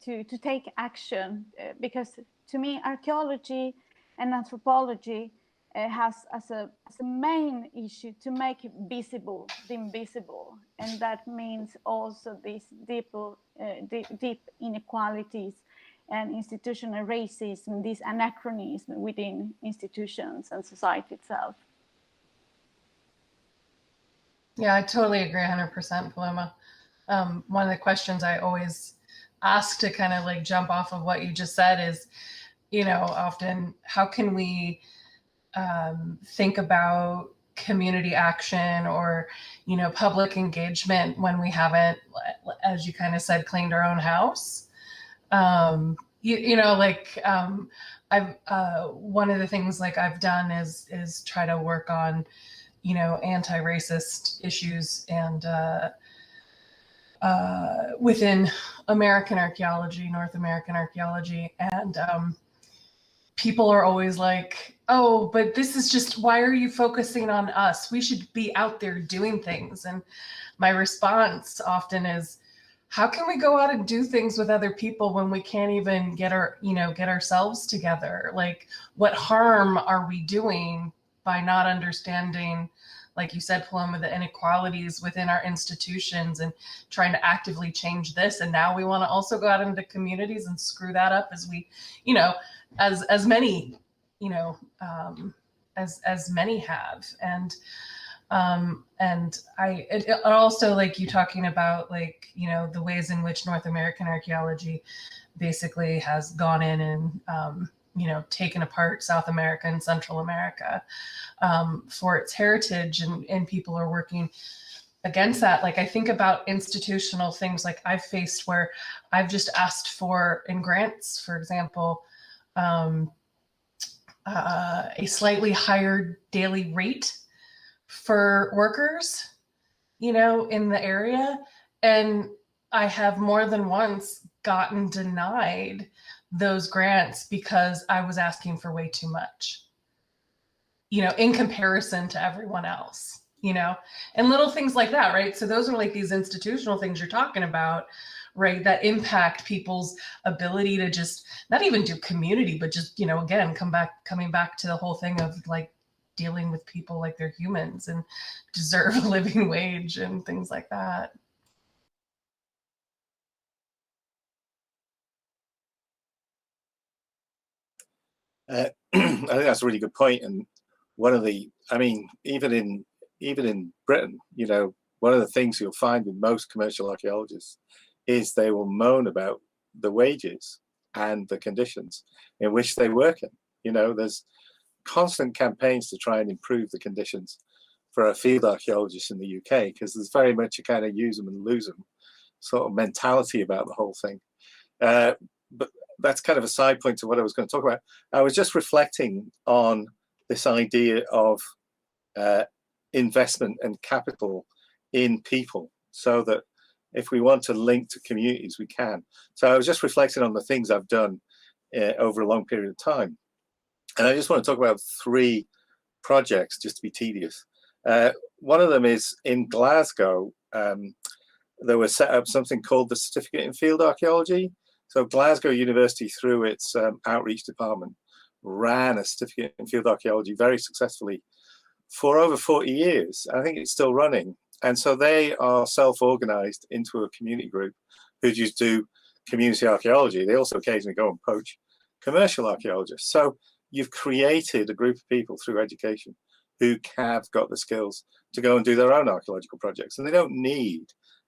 to take action, because to me, archaeology and anthropology has as a main issue to make visible the invisible, and that means also these deep inequalities and institutional racism, this anachronism within institutions and society itself. Yeah, I totally agree 100%, Paloma. One of the questions I always ask to kind of like jump off of what you just said is, you know, often how can we think about community action or, you know, public engagement when we haven't, as you kind of said, cleaned our own house? You know, like I've one of the things like I've done is try to work on, you know, anti-racist issues and within American archaeology, North American archaeology, and people are always like, oh, but this is just, why are you focusing on us? We should be out there doing things. And my response often is, how can we go out and do things with other people when we can't even get ourselves together? Like, what harm are we doing by not understanding, like you said, Paloma, the inequalities within our institutions and trying to actively change this? And now we want to also go out into communities and screw that up, as we, you know, as many, you know, as many have. And it also, like you talking about, like, you know, the ways in which North American archaeology basically has gone in and, you know, taken apart South America and Central America for its heritage, and people are working against that. Like, I think about institutional things like I've faced where I've just asked for, in grants, for example, a slightly higher daily rate for workers, you know, in the area. And I have more than once gotten denied those grants because I was asking for way too much, you know, in comparison to everyone else, you know, and little things like that, right? So those are like these institutional things you're talking about, right, that impact people's ability to just not even do community, but just, you know, again, coming back to the whole thing of like dealing with people like they're humans and deserve a living wage and things like that. I think that's a really good point. And one of the, I mean, even in Britain, you know, one of the things you'll find with most commercial archaeologists is they will moan about the wages and the conditions in which they work in. You know, there's constant campaigns to try and improve the conditions for our field archaeologists in the UK, because there's very much a kind of use them and lose them sort of mentality about the whole thing. But that's kind of a side point to what I was going to talk about. I was just reflecting on this idea of investment and capital in people, so that if we want to link to communities, we can. So I was just reflecting on the things I've done over a long period of time. And I just want to talk about 3 projects, just to be tedious. One of them is in Glasgow. There was set up something called the Certificate in Field Archaeology. So Glasgow University, through its outreach department, ran a Certificate in Field Archaeology very successfully for over 40 years. I think it's still running. And so they are self-organized into a community group who just do community archaeology. They also occasionally go and poach commercial archaeologists. So you've created a group of people through education who have got the skills to go and do their own archaeological projects. And they don't need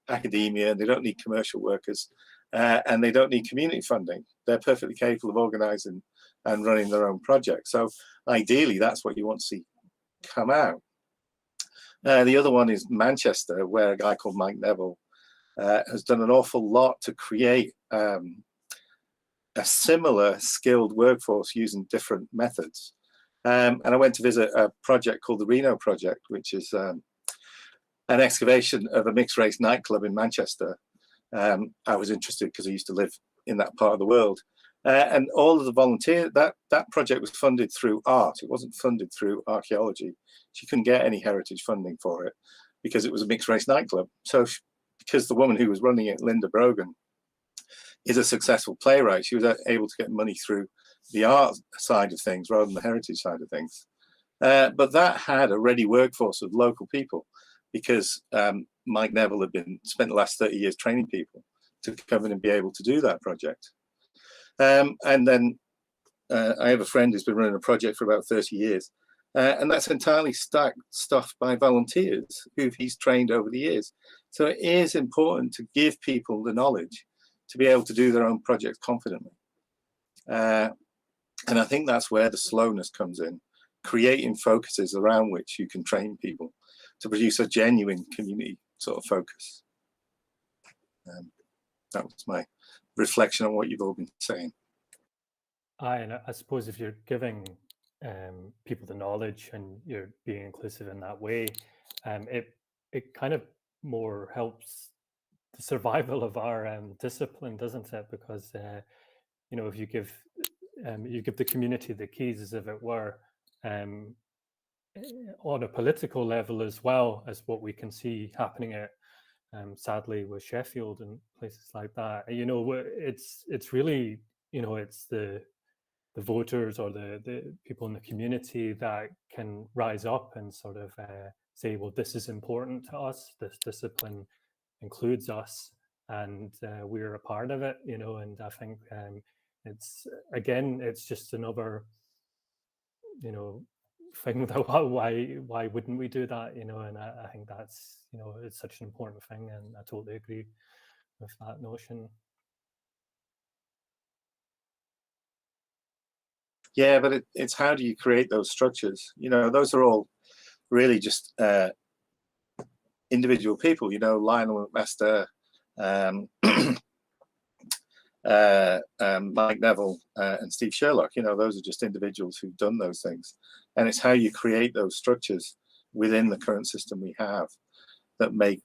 academia, they don't need commercial workers, and they don't need community funding. They're perfectly capable of organizing and running their own projects. So ideally, that's what you want to see come out. The other one is Manchester, where a guy called Mike Neville has done an awful lot to create a similar skilled workforce using different methods. And I went to visit a project called the Reno Project, which is an excavation of a mixed race nightclub in Manchester. I was interested because I used to live in that part of the world. And all of the volunteers, that project was funded through art. It wasn't funded through archaeology. She couldn't get any heritage funding for it because it was a mixed race nightclub. So because the woman who was running it, Linda Berggren, is a successful playwright, she was able to get money through the art side of things rather than the heritage side of things. But that had a ready workforce of local people, because Mike Neville had spent the last 30 years training people to come in and be able to do that project. And then I have a friend who's been running a project for about 30 years, and that's entirely staffed by volunteers who he's trained over the years. So it is important to give people the knowledge to be able to do their own projects confidently. And I think that's where the slowness comes in, creating focuses around which you can train people to produce a genuine community sort of focus. That was my reflection on what you've all been saying. And I suppose if you're giving people the knowledge and you're being inclusive in that way, it kind of more helps the survival of our discipline, doesn't it? Because you know, if you give the community the keys, as if it were, on a political level as well as what we can see happening at sadly with Sheffield and places like that. You know, it's really, you know, it's the voters or the people in the community that can rise up and sort of say, well, this is important to us, this discipline includes us, and we're a part of it, you know. And I think it's, again, it's just another, you know, thing that why wouldn't we do that, you know? And I think that's, you know, it's such an important thing, and I totally agree with that notion. Yeah, but it's how do you create those structures? You know, those are all really just individual people, you know, Lionel McMaster, Mike Neville, and Steve Sherlock. You know, those are just individuals who've done those things. And it's how you create those structures within the current system we have. that make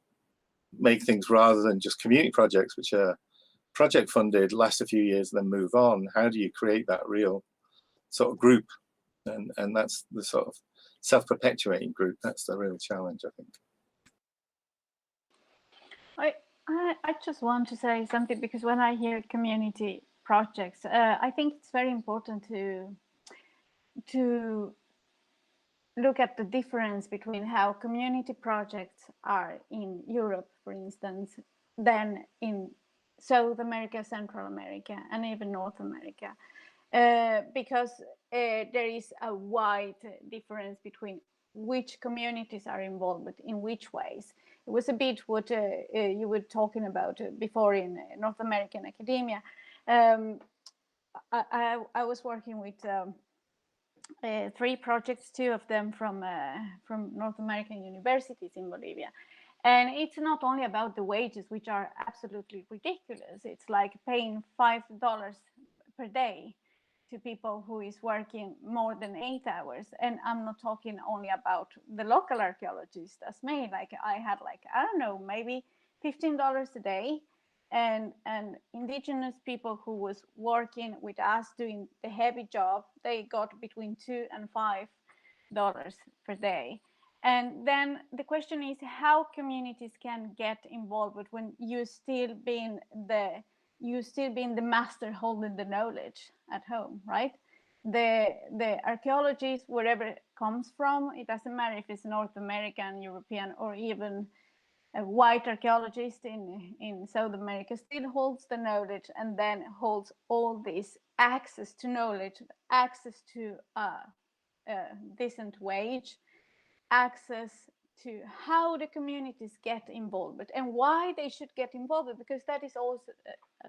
things rather than just community projects, which are project funded, last a few years, then move on. How do you create that real sort of group? And that's the sort of self-perpetuating group. That's the real challenge, I think. I just want to say something, because when I hear community projects, I think it's very important to look at the difference between how community projects are in Europe, for instance, than in South America, Central America, and even North America, because there is a wide difference between which communities are involved in which ways. It was a bit what you were talking about before in North American academia. I was working with 3 projects, 2 of them from North American universities in Bolivia. And it's not only about the wages, which are absolutely ridiculous. It's like paying $5 per day to people who is working more than 8 hours. And I'm not talking only about the local archaeologists as me. Like I had like, I don't know, maybe $15 a day. And indigenous people who was working with us doing the heavy job, they got between $2 and $5 per day. And then the question is how communities can get involved when you still being the master holding the knowledge at home, right? The archaeologists, wherever it comes from, it doesn't matter if it's North American, European, or even a white archaeologist in South America, still holds the knowledge and then holds all this access to knowledge, access to a decent wage, access to how the communities get involved and why they should get involved, because that is also a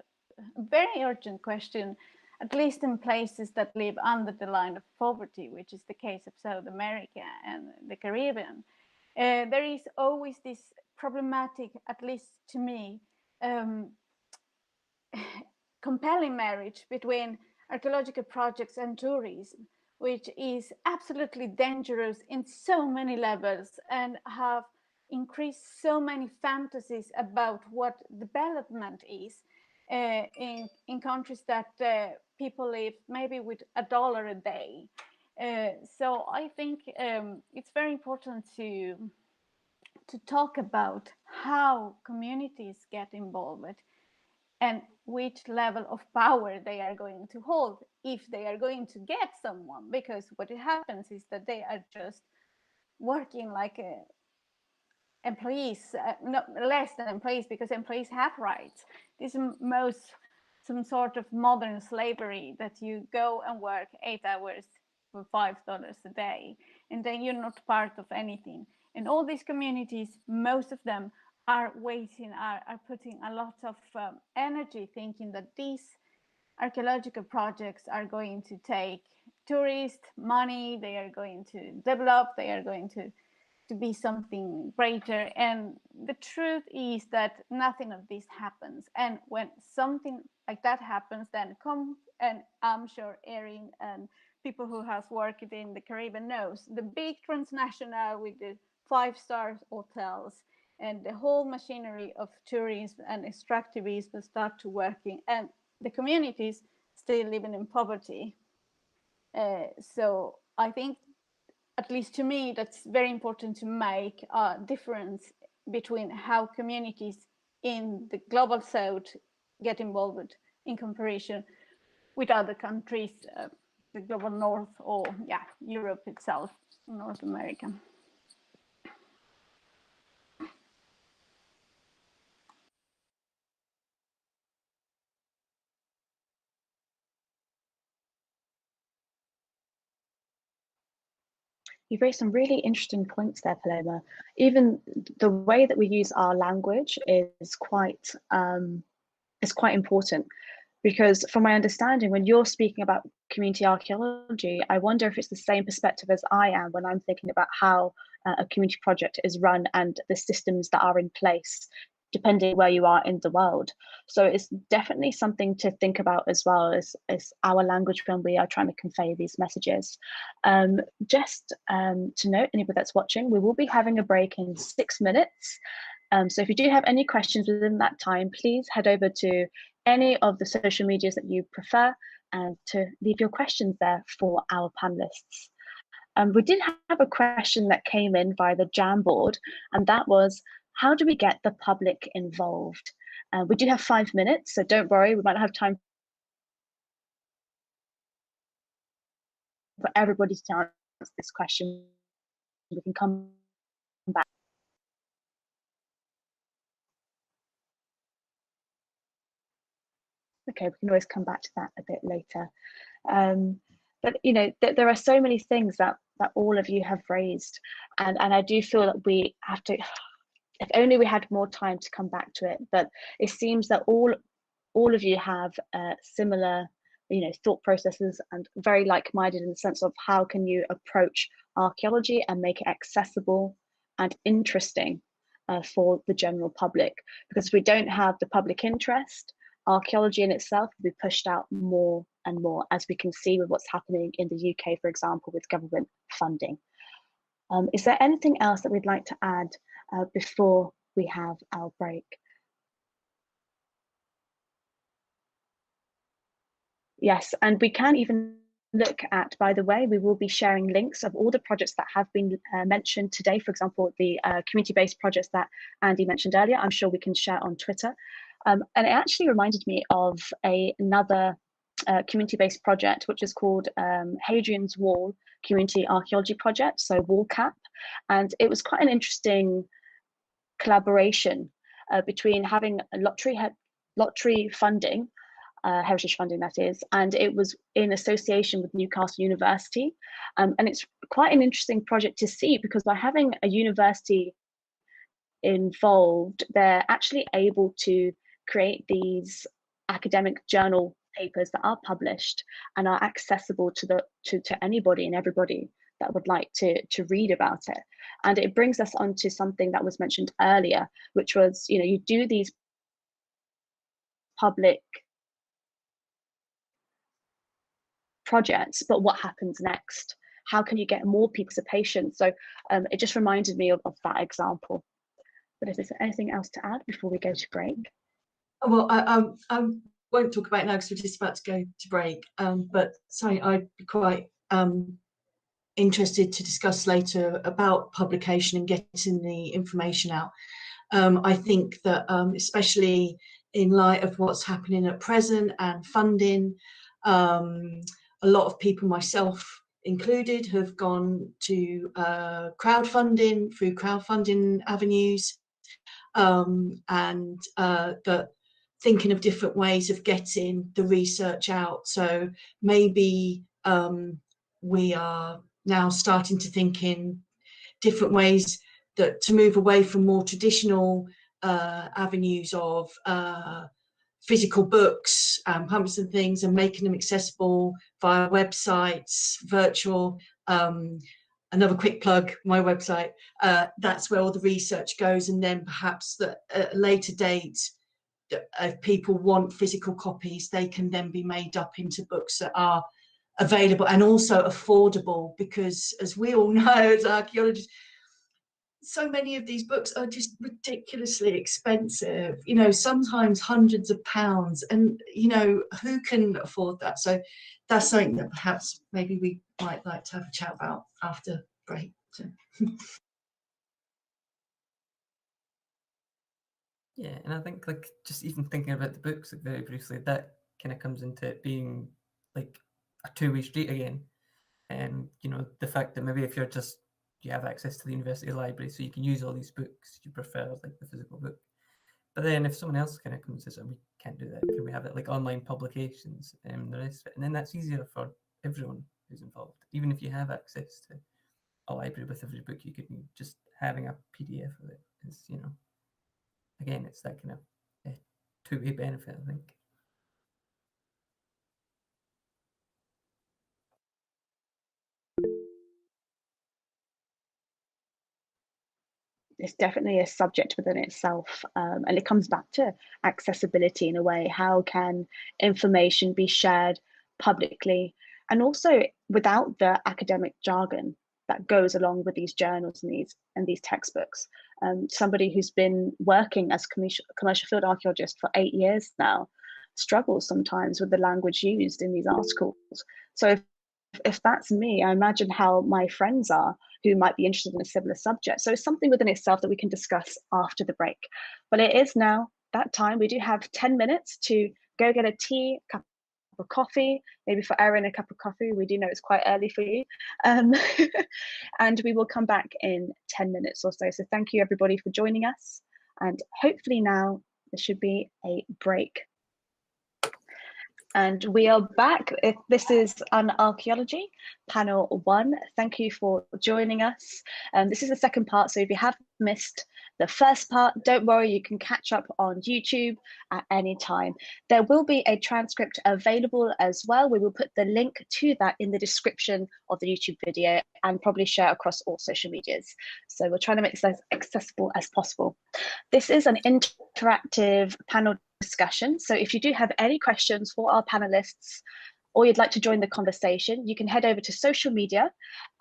very urgent question, at least in places that live under the line of poverty, which is the case of South America and the Caribbean. There is always this problematic, at least to me, compelling marriage between archaeological projects and tourism, which is absolutely dangerous in so many levels and have increased so many fantasies about what development is in countries that people live maybe with $1 a day. So I think it's very important to talk about how communities get involved and which level of power they are going to hold, if they are going to get someone, because what happens is that they are just working like employees, no less than employees, because employees have rights. This is some sort of modern slavery, that you go and work 8 hours for $5 a day, and then you're not part of anything. And all these communities, most of them are waiting, are putting a lot of energy thinking that these archaeological projects are going to take tourist money, they are going to develop, they are going to be something greater. And the truth is that nothing of this happens. And when something like that happens, then and I'm sure Erin and people who has worked in the Caribbean knows, the big transnational with the 5-star hotels and the whole machinery of tourism and extractivism start to working, and the communities still living in poverty. So I think, at least to me, that's very important to make a difference between how communities in the global south get involved in comparison with other countries, the global north, or Europe itself, North America. You've raised some really interesting points there, Paloma. Even the way that we use our language is quite important, because from my understanding, when you're speaking about community archaeology, I wonder if it's the same perspective as I am when I'm thinking about how a community project is run and the systems that are in place depending where you are in the world. So it's definitely something to think about as well as our language when we are trying to convey these messages. Just to note, anybody that's watching, we will be having a break in 6 minutes. So if you do have any questions within that time, please head over to any of the social medias that you prefer and to leave your questions there for our panelists. We did have a question that came in via the Jamboard, and that was, how do we get the public involved? We do have 5 minutes, so don't worry, we might not have time for everybody to answer this question. We can come back. Okay, we can always come back to that a bit later. But you know, there are so many things that all of you have raised, and I do feel that we have to, if only we had more time to come back to it, but it seems that all of you have similar, you know, thought processes and very like-minded in the sense of how can you approach archaeology and make it accessible and interesting for the general public. Because if we don't have the public interest, archaeology in itself will be pushed out more and more, as we can see with what's happening in the UK, for example, with government funding. Is there anything else that we'd like to add before we have our break? Yes, and we can even look at, by the way, we will be sharing links of all the projects that have been mentioned today. For example, the community-based projects that Andy mentioned earlier, I'm sure we can share on Twitter. And it actually reminded me of another community-based project, which is called Hadrian's Wall Community Archaeology Project, so WallCap. And it was quite an interesting collaboration between having a lottery funding, heritage funding that is, and it was in association with Newcastle University. And it's quite an interesting project to see, because by having a university involved, they're actually able to create these academic journal papers that are published and are accessible to anybody and everybody that would like to read about it. And it brings us on to something that was mentioned earlier, which was, you know, you do these public projects, but what happens next? How can you get more participation? So it just reminded me of that example. But is there anything else to add before we go to break? Well, I won't talk about it now because we're just about to go to break. But something I'd be quite interested to discuss later about publication and getting the information out. I think that especially in light of what's happening at present and funding, a lot of people, myself included, have gone to crowdfunding through crowdfunding avenues, and that thinking of different ways of getting the research out. So maybe we are now starting to think in different ways that to move away from more traditional avenues of physical books and pamphlets and things, and making them accessible via websites, virtual. Another quick plug, my website, that's where all the research goes, and then perhaps at a later date, if people want physical copies, they can then be made up into books that are available and also affordable, because as we all know as archaeologists, so many of these books are just ridiculously expensive, you know, sometimes hundreds of pounds, and you know, who can afford that? So that's something that perhaps maybe we might like to have a chat about after break. So. Yeah, and I think like just even thinking about the books like very briefly, that kind of comes into it being like a two-way street again. And you know, the fact that maybe if you're just you have access to the university library, so you can use all these books, you prefer like the physical book. But then if someone else kind of comes and says, oh, we can't do that, can we have it like online publications and the rest of it? And then that's easier for everyone who's involved. Even if you have access to a library with every book, you could just having a PDF of it is, you know, again, it's that kind of two-way benefit, I think. it's definitely a subject within itself, and it comes back to accessibility in a way. How can information be shared publicly, and also without the academic jargon that goes along with these journals and these textbooks? Somebody who's been working as commercial field archaeologist for 8 years now struggles sometimes with the language used in these articles. So if that's me, I imagine how my friends are who might be interested in a similar subject. So it's something within itself that we can discuss after the break. But it is now that time. We do have 10 minutes to go get a tea, cup of coffee, maybe for Erin a cup of coffee. We do know it's quite early for you. And we will come back in 10 minutes or so. So thank you everybody for joining us. And hopefully now there should be a break. And we are back. This is UnArchaeology, panel 1. Thank you for joining us. This is the second part, so if you have missed the first part, don't worry, you can catch up on YouTube at any time. There will be a transcript available as well. We will put the link to that in the description of the YouTube video and probably share across all social medias. So we're trying to make this as accessible as possible. This is an interactive panel discussion. So if you do have any questions for our panelists, or you'd like to join the conversation, you can head over to social media.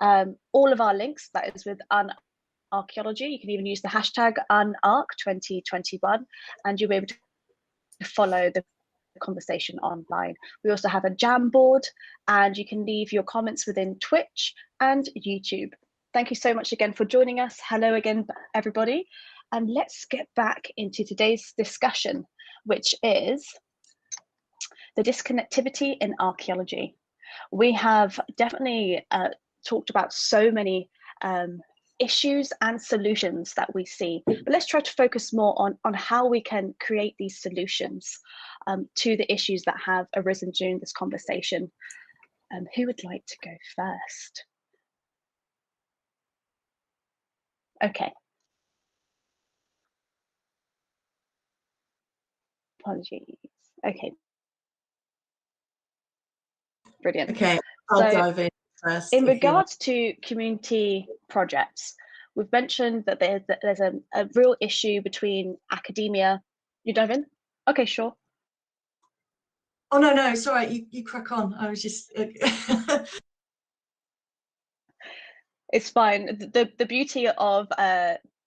All of our links, that is with UnArchaeology. You can even use the hashtag UnArch2021, and you'll be able to follow the conversation online. We also have a Jamboard, and you can leave your comments within Twitch and YouTube. Thank you so much again for joining us. Hello again, everybody. And let's get back into today's discussion, which is the disconnectivity in archaeology. We have definitely talked about so many issues and solutions that we see, but let's try to focus more on how we can create these solutions to the issues that have arisen during this conversation. Who would like to go first? Okay. Apologies. Okay. Brilliant. Okay, I'll dive in first. In regards to community projects, we've mentioned that there's a real issue between academia. You dive in? Okay, sure. Oh, no, sorry, you crack on. I was just... It's fine. The beauty of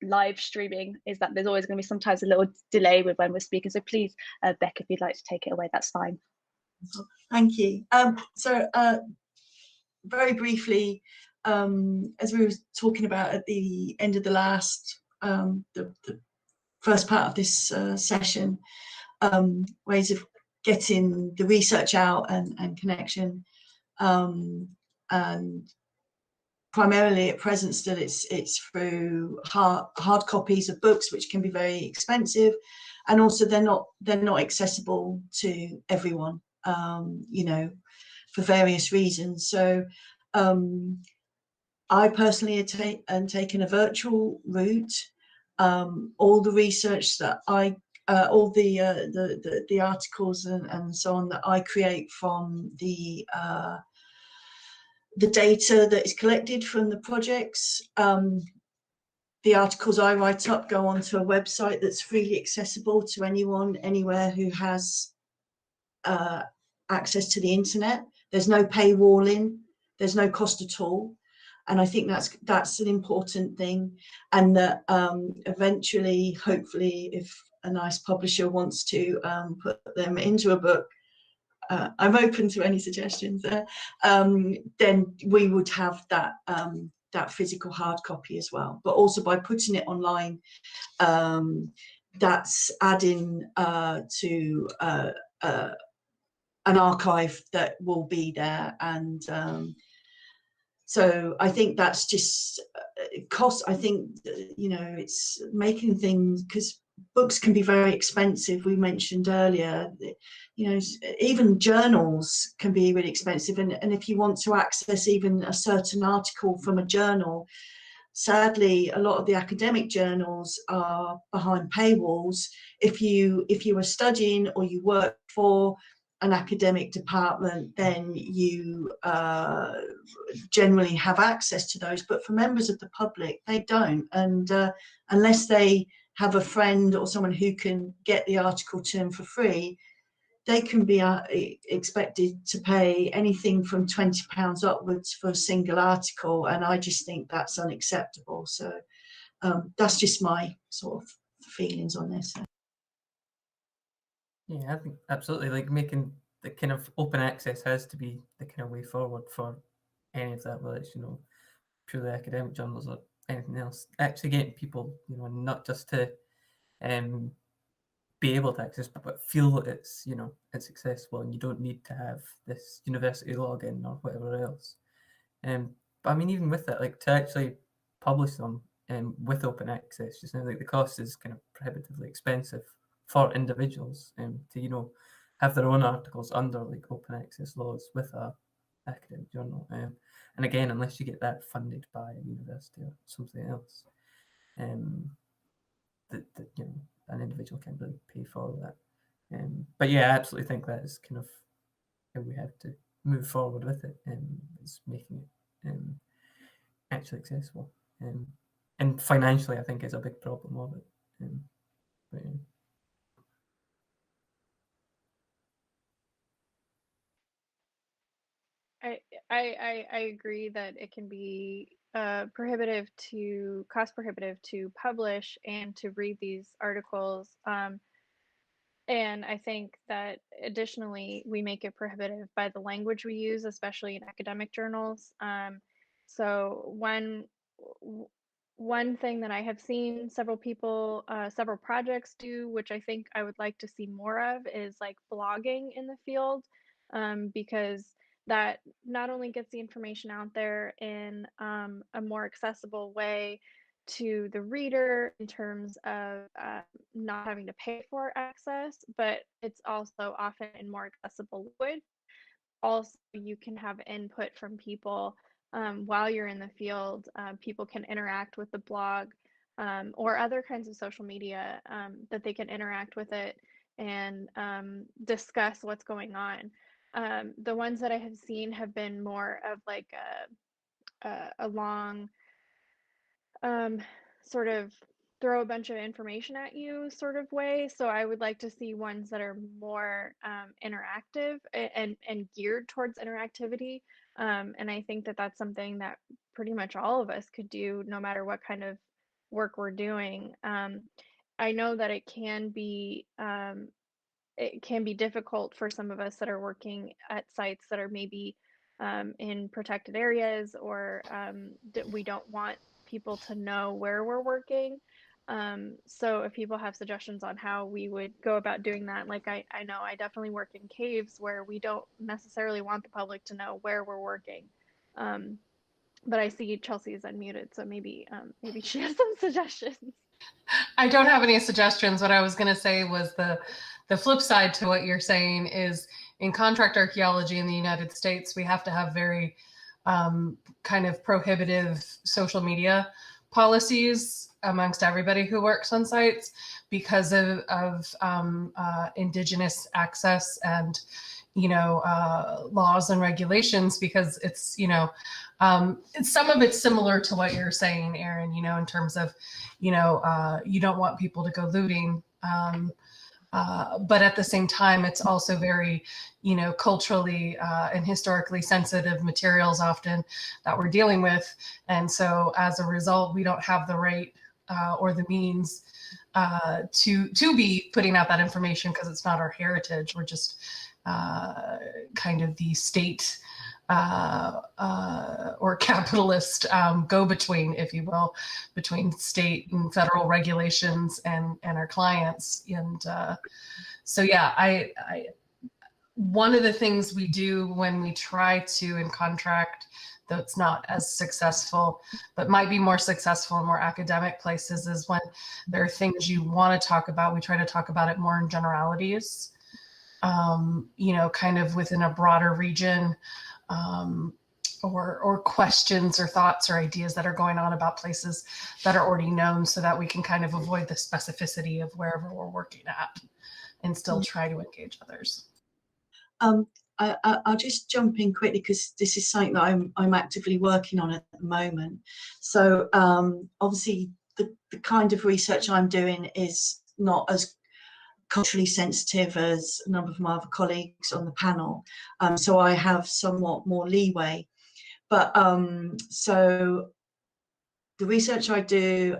live streaming is that there's always going to be sometimes a little delay with when we're speaking. So please, Beck, if you'd like to take it away, that's fine. Thank you. So very briefly, as we were talking about at the end of the last, the first part of this session, ways of getting the research out and connection, and primarily at present still it's through hard copies of books, which can be very expensive, and also they're not accessible to everyone, you know, for various reasons. So I personally am taking a virtual route. All the research that all the articles and so on that I create from the data that is collected from the projects, the articles I write up go onto a website that's freely accessible to anyone, anywhere who has access to the internet. There's no paywalling, there's no cost at all. And I think that's an important thing. And that eventually, hopefully, if a nice publisher wants to put them into a book, I'm open to any suggestions there, then we would have that that physical hard copy as well. But also by putting it online, that's adding to an archive that will be there. And so I think that's just cost. I think, you know, it's making things, because books can be very expensive. We mentioned earlier, you know, even journals can be really expensive. And if you want to access even a certain article from a journal, sadly, a lot of the academic journals are behind paywalls. If you were studying or you work for an academic department, then you generally have access to those. But for members of the public, they don't. And unless they have a friend or someone who can get the article to them for free, they can be expected to pay anything from £20 upwards for a single article. And I just think that's unacceptable. So that's just my sort of feelings on this. Yeah, I think absolutely. Like, making the kind of open access has to be the kind of way forward for any of that, whether it's, you know, purely academic journals or anything else. Actually getting people, you know, not just to be able to access, but feel that it's, you know, it's accessible, and you don't need to have this university login or whatever else. But I mean, even with that, like, to actually publish them with open access, just now, like, the cost is kind of prohibitively expensive for individuals to, you know, have their own articles under like open access laws with a academic journal. And again, unless you get that funded by a university or something else, that you know, an individual can't really pay for that. But yeah, I absolutely think that is kind of how we have to move forward with it, is making it actually accessible. And financially, I think is a big problem of it. But, yeah. I agree that it can be cost prohibitive to publish and to read these articles. And I think that additionally, we make it prohibitive by the language we use, especially in academic journals. So one thing that I have seen several people, several projects do, which I think I would like to see more of, is like blogging in the field, because that not only gets the information out there in a more accessible way to the reader in terms of not having to pay for access, but it's also often in more accessible language. Also, you can have input from people while you're in the field. People can interact with the blog or other kinds of social media that they can interact with it and discuss what's going on. The ones that I have seen have been more of like a long sort of throw a bunch of information at you sort of way. So I would like to see ones that are more interactive and geared towards interactivity. And I think that that's something that pretty much all of us could do, no matter what kind of work we're doing. I know that it can be difficult for some of us that are working at sites that are maybe in protected areas, or that we don't want people to know where we're working. So if people have suggestions on how we would go about doing that, like I know I definitely work in caves where we don't necessarily want the public to know where we're working. But I see Chelsea is unmuted, so maybe she has some suggestions. I don't have any suggestions. What I was going to say was the flip side to what you're saying is, in contract archaeology in the United States, we have to have very kind of prohibitive social media policies amongst everybody who works on sites because of indigenous access and, you know, laws and regulations, because it's, you know, some of it's similar to what you're saying, Erin, you know, in terms of, you know, you don't want people to go looting. But at the same time, it's also very, you know, culturally and historically sensitive materials often that we're dealing with. And so as a result, we don't have the right or the means to be putting out that information because it's not our heritage. We're just kind of the state or capitalist go-between, if you will, between state and federal regulations and our clients. And so, yeah, one of the things we do when we try to, in contract, though it's not as successful, but might be more successful in more academic places, is when there are things you want to talk about, we try to talk about it more in generalities, you know, kind of within a broader region, or questions or thoughts or ideas that are going on about places that are already known, so that we can kind of avoid the specificity of wherever we're working at and still try to engage others. I'll just jump in quickly because this is something that I'm actively working on at the moment. So obviously the kind of research I'm doing is not as culturally sensitive as a number of my other colleagues on the panel. So I have somewhat more leeway. But so the research I do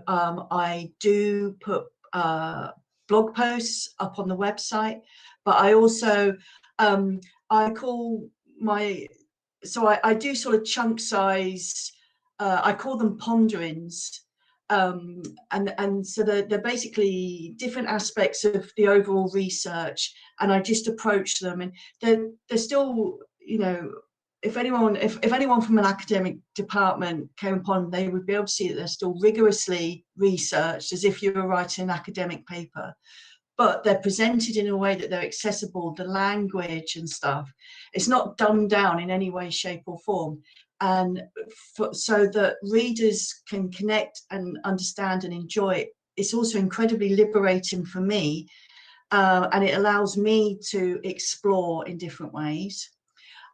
put blog posts up on the website, but I also I call my, so I do sort of chunk size, I call them ponderings, and so they're basically different aspects of the overall research, and I just approach them, and they're still, you know, if anyone from an academic department came upon, they would be able to see that they're still rigorously researched as if you were writing an academic paper, but they're presented in a way that they're accessible, the language and stuff. It's not dumbed down in any way, shape or form. And so that readers can connect and understand and enjoy it. It's also incredibly liberating for me, and it allows me to explore in different ways.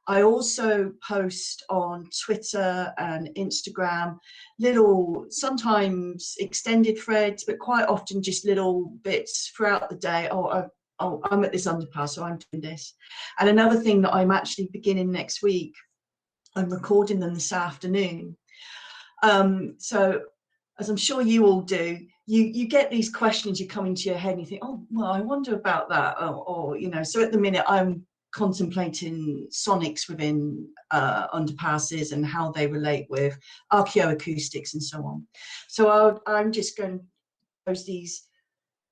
I also post on Twitter and Instagram, little, sometimes extended threads, but quite often just little bits throughout the day. I'm at this underpass, so I'm doing this. And another thing that I'm actually beginning next week, I'm recording them this afternoon. So as I'm sure you all do, you get these questions, you come into your head and you think, oh, well, I wonder about that. Or you know, so at the minute I'm contemplating sonics within underpasses and how they relate with archaeoacoustics and so on. So I'm just going to post these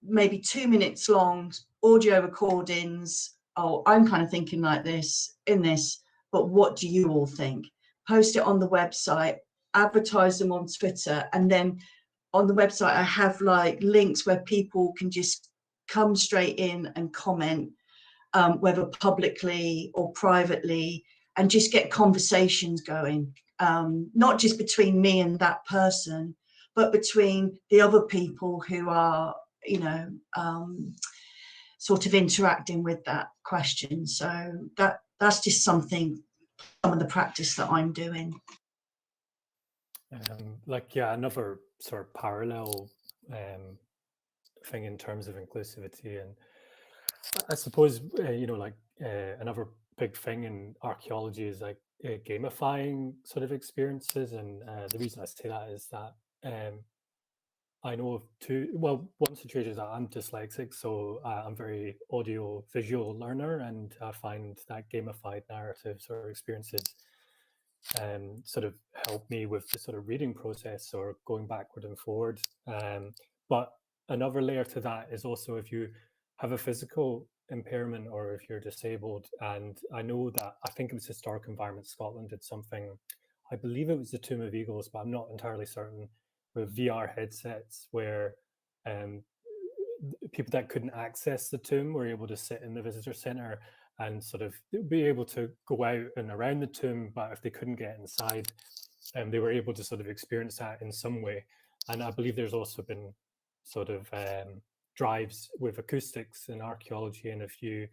maybe 2 minutes long audio recordings. Oh, I'm kind of thinking like this in this, but what do you all think? Post it on the website, advertise them on Twitter, and then on the website I have like links where people can just come straight in and comment, whether publicly or privately, and just get conversations going, not just between me and that person, but between the other people who are, you know, sort of interacting with that question. So that's just some of the practice that I'm doing. Like, yeah, another sort of parallel thing in terms of inclusivity, and I suppose you know, like another big thing in archaeology is like gamifying sort of experiences, and the reason I say that is that I know of one situation is that I'm dyslexic, so I'm very audio visual learner, and I find that gamified narratives or experiences sort of help me with the sort of reading process or going backward and forward. But another layer to that is also if you have a physical impairment or if you're disabled, and I know that, I think it was Historic Environment Scotland did something, I believe it was the Tomb of Eagles, but I'm not entirely certain, with VR headsets where people that couldn't access the tomb were able to sit in the visitor center and sort of be able to go out and around the tomb, but if they couldn't get inside, they were able to sort of experience that in some way. And I believe there's also been sort of drives with acoustics in archaeology, and if you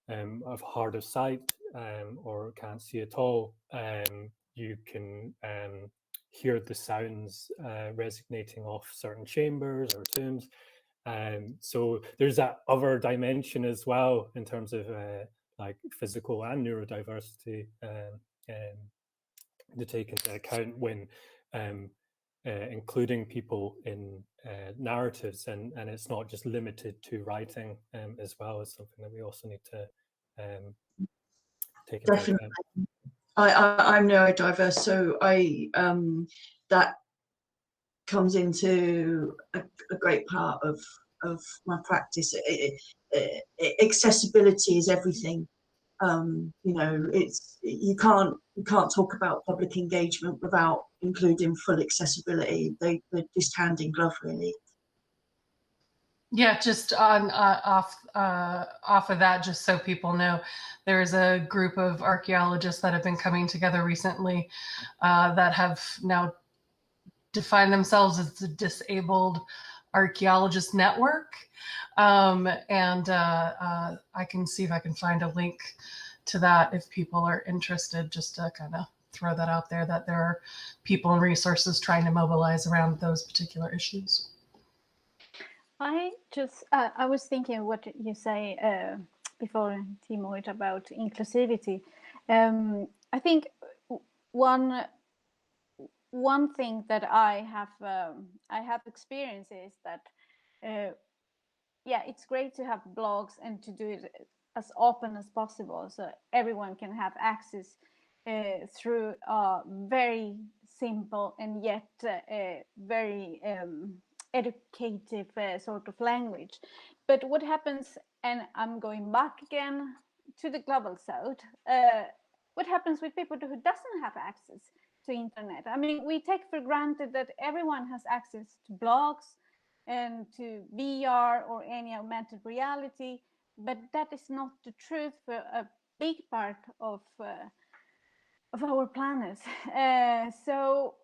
have hard of sight or can't see at all, you can hear the sounds resonating off certain chambers or tombs. So there's that other dimension as well in terms of like physical and neurodiversity to take into account when including people in narratives, and it's not just limited to writing as well, as something that we also need to take into Definitely. account. I'm neurodiverse, so that comes into a great part of my practice. Accessibility is everything. You know, you can't talk about public engagement without including full accessibility. They're just hand in glove, really. Yeah, just on off of that, just so people know, there is a group of archaeologists that have been coming together recently that have now defined themselves as the Disabled Archaeologist Network. And I can see if I can find a link to that if people are interested, just to kind of throw that out there, that there are people and resources trying to mobilize around those particular issues. I was thinking what you say before, Tiomóid, about inclusivity. I think one thing that I have experienced is that yeah, it's great to have blogs and to do it as open as possible, so everyone can have access through a very simple and yet very educative sort of language. But what happens, and I'm going back again to the global south, what happens with people who doesn't have access to internet? I mean, we take for granted that everyone has access to blogs and to VR or any augmented reality, but that is not the truth for a big part of our planet. So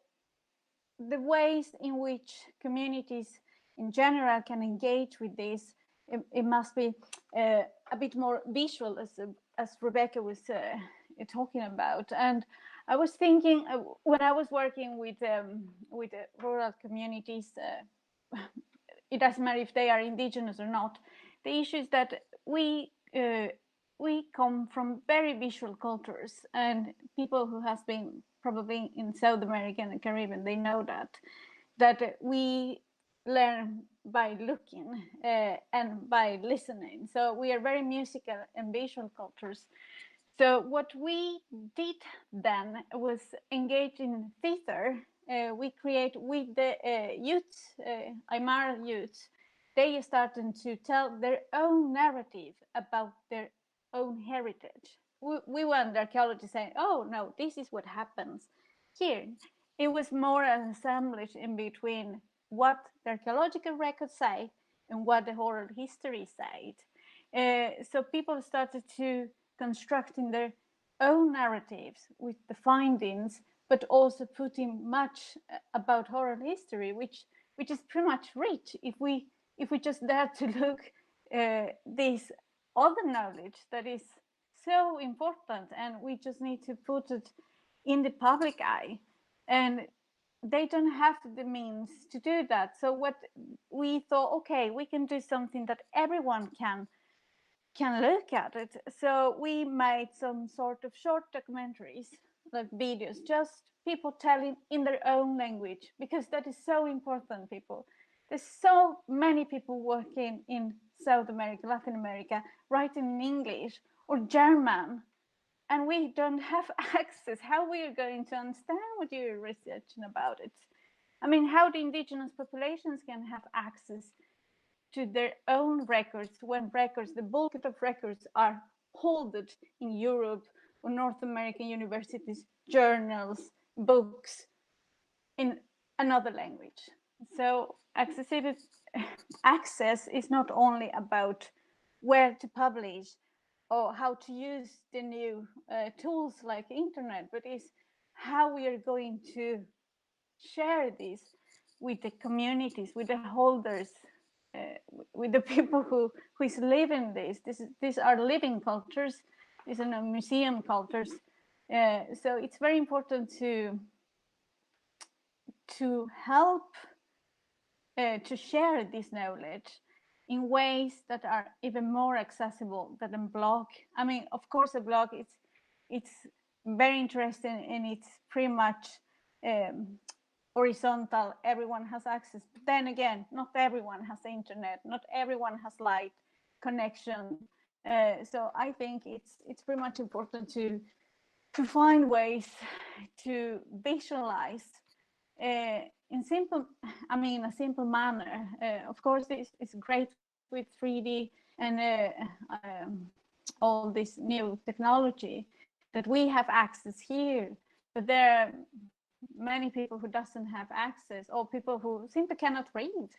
the ways in which communities in general can engage with this, it must be a bit more visual, as Rebecca was talking about. And I was thinking when I was working with rural communities, it doesn't matter if they are indigenous or not. The issue is that we come from very visual cultures, and people who has been probably in South America and the Caribbean, they know that we learn by looking and by listening. So we are very musical and visual cultures. So what we did then was engage in theater. We create with the youth, Aymara youth, they started to tell their own narrative about their own heritage. We were the archaeology saying, oh no, this is what happens here. It was more an assemblage in between what the archaeological records say and what the oral history said. So people started to constructing their own narratives with the findings, but also putting much about oral history, which is pretty much rich if we just dare to look this other knowledge that is so important, and we just need to put it in the public eye. And they don't have the means to do that. So what we thought, okay, we can do something that everyone can look at it. So we made some sort of short documentaries, like videos, just people telling in their own language, because that is so important, people. There's so many people working in South America, Latin America, writing in English or German, and we don't have access. How we are going to understand what you're researching about it? I mean, how the indigenous populations can have access to their own records when the bulk of records are held in Europe or North American universities, journals, books in another language. So access is not only about where to publish or how to use the new tools like internet, but it's how we are going to share this with the communities, with the holders, with the people who is living this. These are living cultures. These are not museum cultures. So it's very important to help to share this knowledge in ways that are even more accessible than a blog. I mean, of course, a blog it's very interesting and it's pretty much horizontal. Everyone has access, but then again, not everyone has the internet. Not everyone has light connection. So I think it's pretty much important to find ways to visualize in simple, I mean, a simple manner. Of course, it's great with 3D and all this new technology that we have access here, but there are many people who doesn't have access, or people who simply cannot read.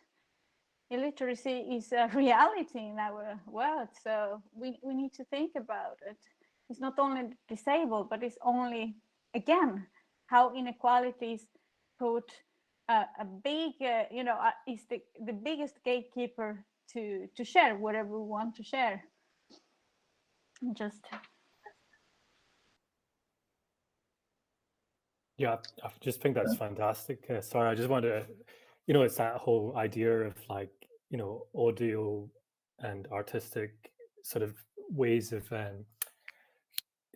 Illiteracy is a reality in our world, so we need to think about it. It's not only disabled, but it's only, again, how inequalities put a big, is the biggest gatekeeper to share whatever we want to share. Just Yeah, I just think that's fantastic. Sorry, I just wanted to, it's that whole idea of like, audio and artistic sort of ways of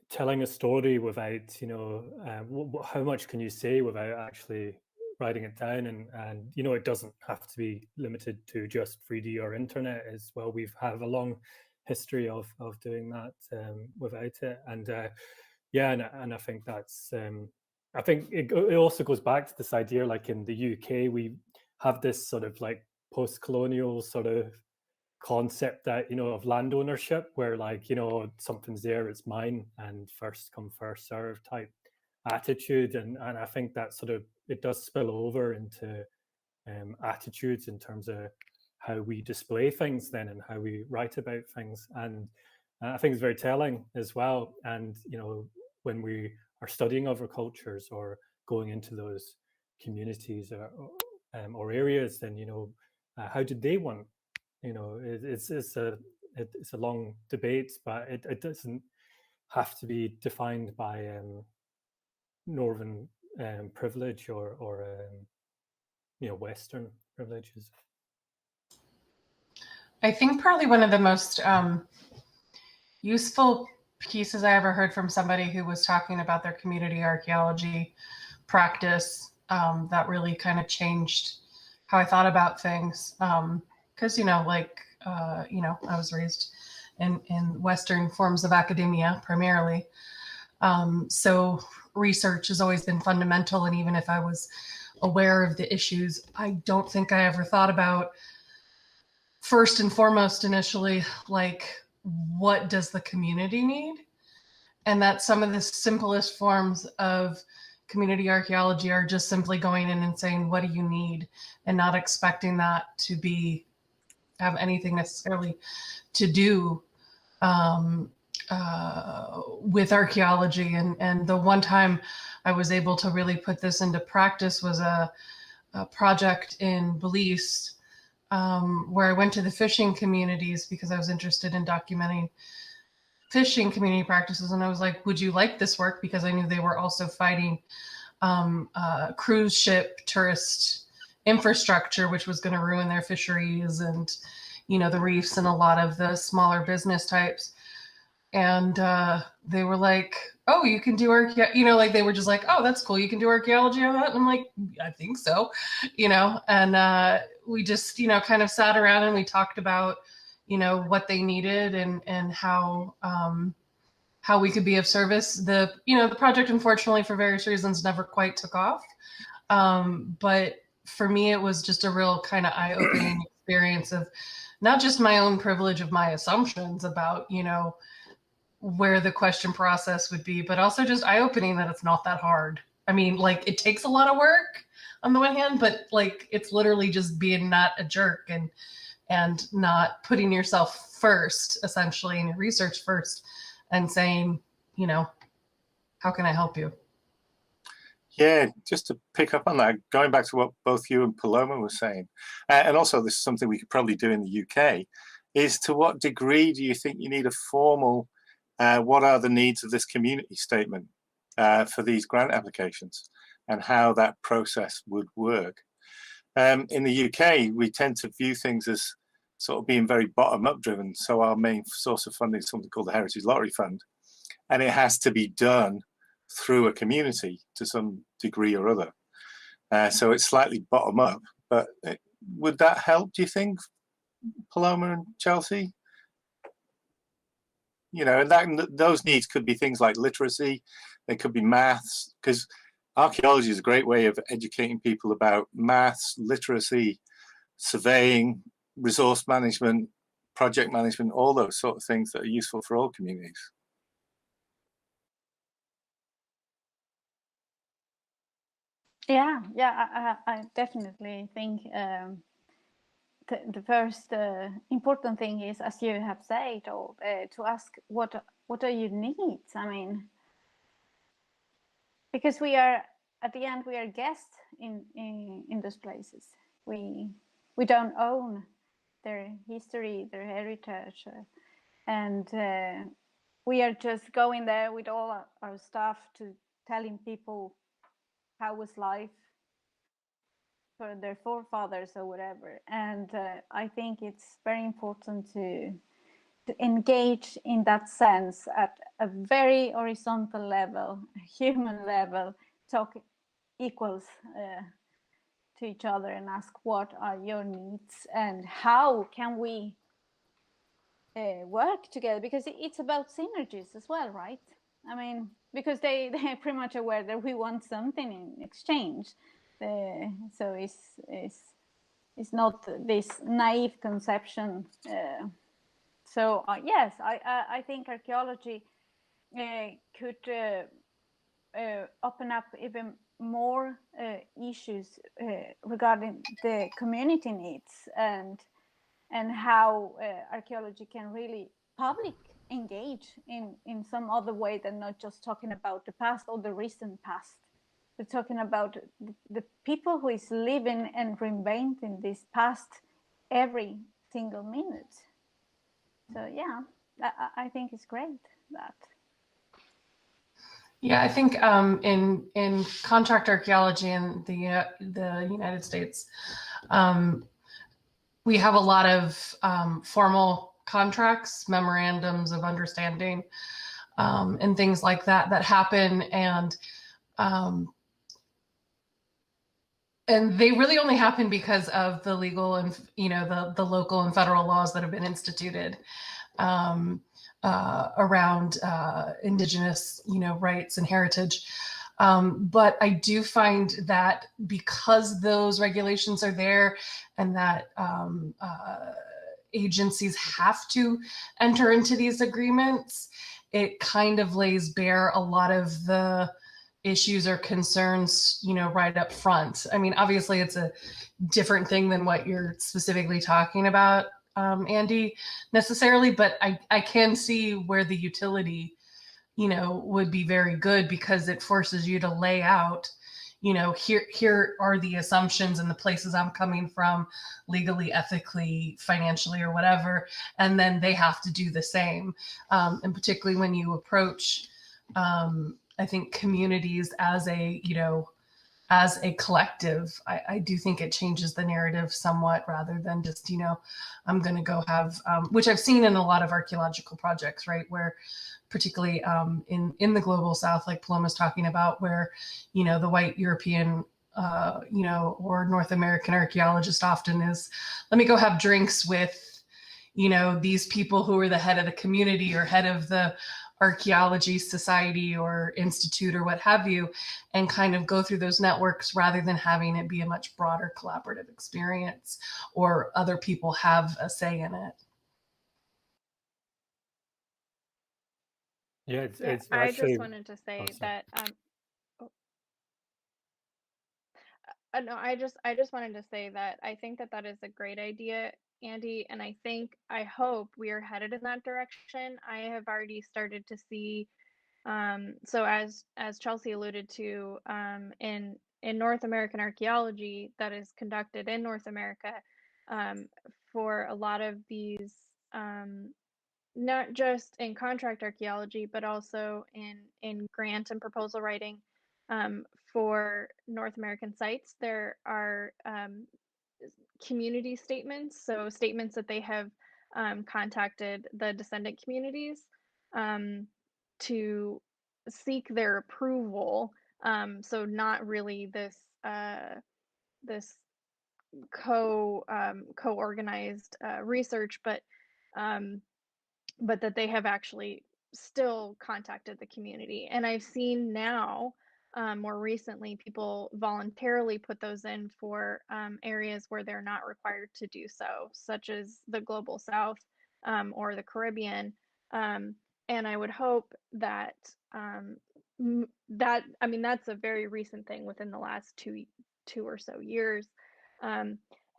telling a story without, how much can you say without actually writing it down? And it doesn't have to be limited to just 3D or internet as well. We've have a long history of doing that without it. And yeah, and I think that's, I think it also goes back to this idea, like in the UK, we have this sort of like post-colonial sort of concept that, of land ownership, where like, something's there, it's mine, and first come, first serve type attitude. And I think that sort of, it does spill over into attitudes in terms of how we display things then and how we write about things. And I think it's very telling as well. And, when we are studying other cultures or going into those communities or areas, then, how did they want, it's a long debate, but it doesn't have to be defined by northern privilege or Western privileges. I think probably one of the most useful pieces I ever heard from somebody who was talking about their community archaeology practice that really kind of changed how I thought about things. Because, I was raised in Western forms of academia primarily. So research has always been fundamental. And even if I was aware of the issues, I don't think I ever thought about first and foremost initially, like, what does the community need? And that some of the simplest forms of community archaeology are just simply going in and saying, what do you need? And not expecting that to have anything necessarily to do with archaeology. And the one time I was able to really put this into practice was a project in Belize, where I went to the fishing communities because I was interested in documenting fishing community practices. And I was like, would you like this work? Because I knew they were also fighting cruise ship tourist infrastructure, which was going to ruin their fisheries and, the reefs and a lot of the smaller business types. And they were like, oh, you can do archaeology, like they were just like, oh, that's cool. You can do archaeology on that. And I'm like, I think so, and we just, kind of sat around and we talked about, what they needed and how we could be of service. The project, unfortunately, for various reasons, never quite took off. But for me, it was just a real kind of eye-opening experience of not just my own privilege of my assumptions about, where the question process would be, but also just eye-opening that it's not that hard. I mean, like, it takes a lot of work on the one hand, but like, it's literally just being not a jerk and not putting yourself first, essentially, in your research first, and saying, how can I help you? Yeah, just to pick up on that, going back to what both you and Paloma were saying, and also this is something we could probably do in the UK, is to what degree do you think you need a formal, what are the needs of this community statement for these grant applications, and how that process would work? In the UK, we tend to view things as sort of being very bottom-up driven. So our main source of funding is something called the Heritage Lottery Fund, and it has to be done through a community to some degree or other. So it's slightly bottom up, but would that help, do you think, Paloma and Chelsea? And those needs could be things like literacy, they could be maths, because archaeology is a great way of educating people about maths, literacy, surveying, resource management, project management, all those sort of things that are useful for all communities. Yeah, I definitely think the first important thing is, as you have said, to ask what are your needs. I mean, because we are at the end we are guests in those places. We don't own their history, their heritage, and we are just going there with all our stuff to telling people how was life for their forefathers or whatever. And I think it's very important to engage in that sense at a very horizontal level, human level, talk equals to each other and ask what are your needs and how can we work together, because it's about synergies as well, right? I mean, because they're pretty much aware that we want something in exchange. So it's not this naive conception. So yes, I think archaeology could open up even more issues regarding the community needs and how archaeology can really public engage in some other way than not just talking about the past or the recent past. We're talking about the people who is living and reinventing this past every single minute. So yeah, I think it's great that. Yeah, I think in contract archaeology in the United States, we have a lot of formal contracts, memorandums of understanding, and things like that that happen, and they really only happen because of the legal and the local and federal laws that have been instituted around indigenous rights and heritage. But I do find that because those regulations are there and that agencies have to enter into these agreements, it kind of lays bare a lot of the issues or concerns, right up front. I mean, obviously it's a different thing than what you're specifically talking about, Andy, necessarily, but I can see where the utility, would be very good, because it forces you to lay out, here are the assumptions and the places I'm coming from legally, ethically, financially, or whatever. And then they have to do the same. And particularly when you approach, I think, communities as a collective, I do think it changes the narrative somewhat, rather than just, I'm going to go have, which I've seen in a lot of archaeological projects, right? Where particularly in the global South, like Paloma's talking about, where, the white European, or North American archaeologist often is, let me go have drinks with, these people who are the head of the community or head of the archaeology society or institute or what have you, and kind of go through those networks, rather than having it be a much broader collaborative experience or other people have a say in it. Yeah, it's I actually. just wanted to say that no, I just wanted to say that I think that is a great idea, Andy, and I hope we are headed in that direction. I have already started to see, so as Chelsea alluded to, in North American archaeology that is conducted in North America, for a lot of these, not just in contract archaeology, but also in grant and proposal writing, for North American sites, there are community statements, so statements that they have contacted the descendant communities to seek their approval. So not really this this co-organized research, but that they have actually still contacted the community. And I've seen now, more recently, people voluntarily put those in for areas where they're not required to do so, such as the Global South, or the Caribbean. And I would hope that that's a very recent thing within the last two or so years.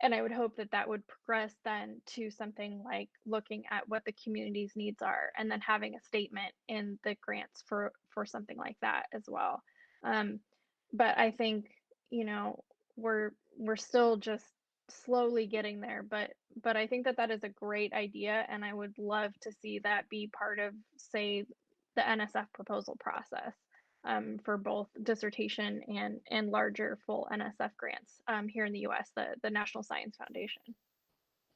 And I would hope that would progress then to something like looking at what the community's needs are, and then having a statement in the grants for something like that as well. But I think, we're still just slowly getting there, but I think that is a great idea, and I would love to see that be part of, say, the NSF proposal process. for both dissertation and larger full NSF grants here in the US, the National Science Foundation.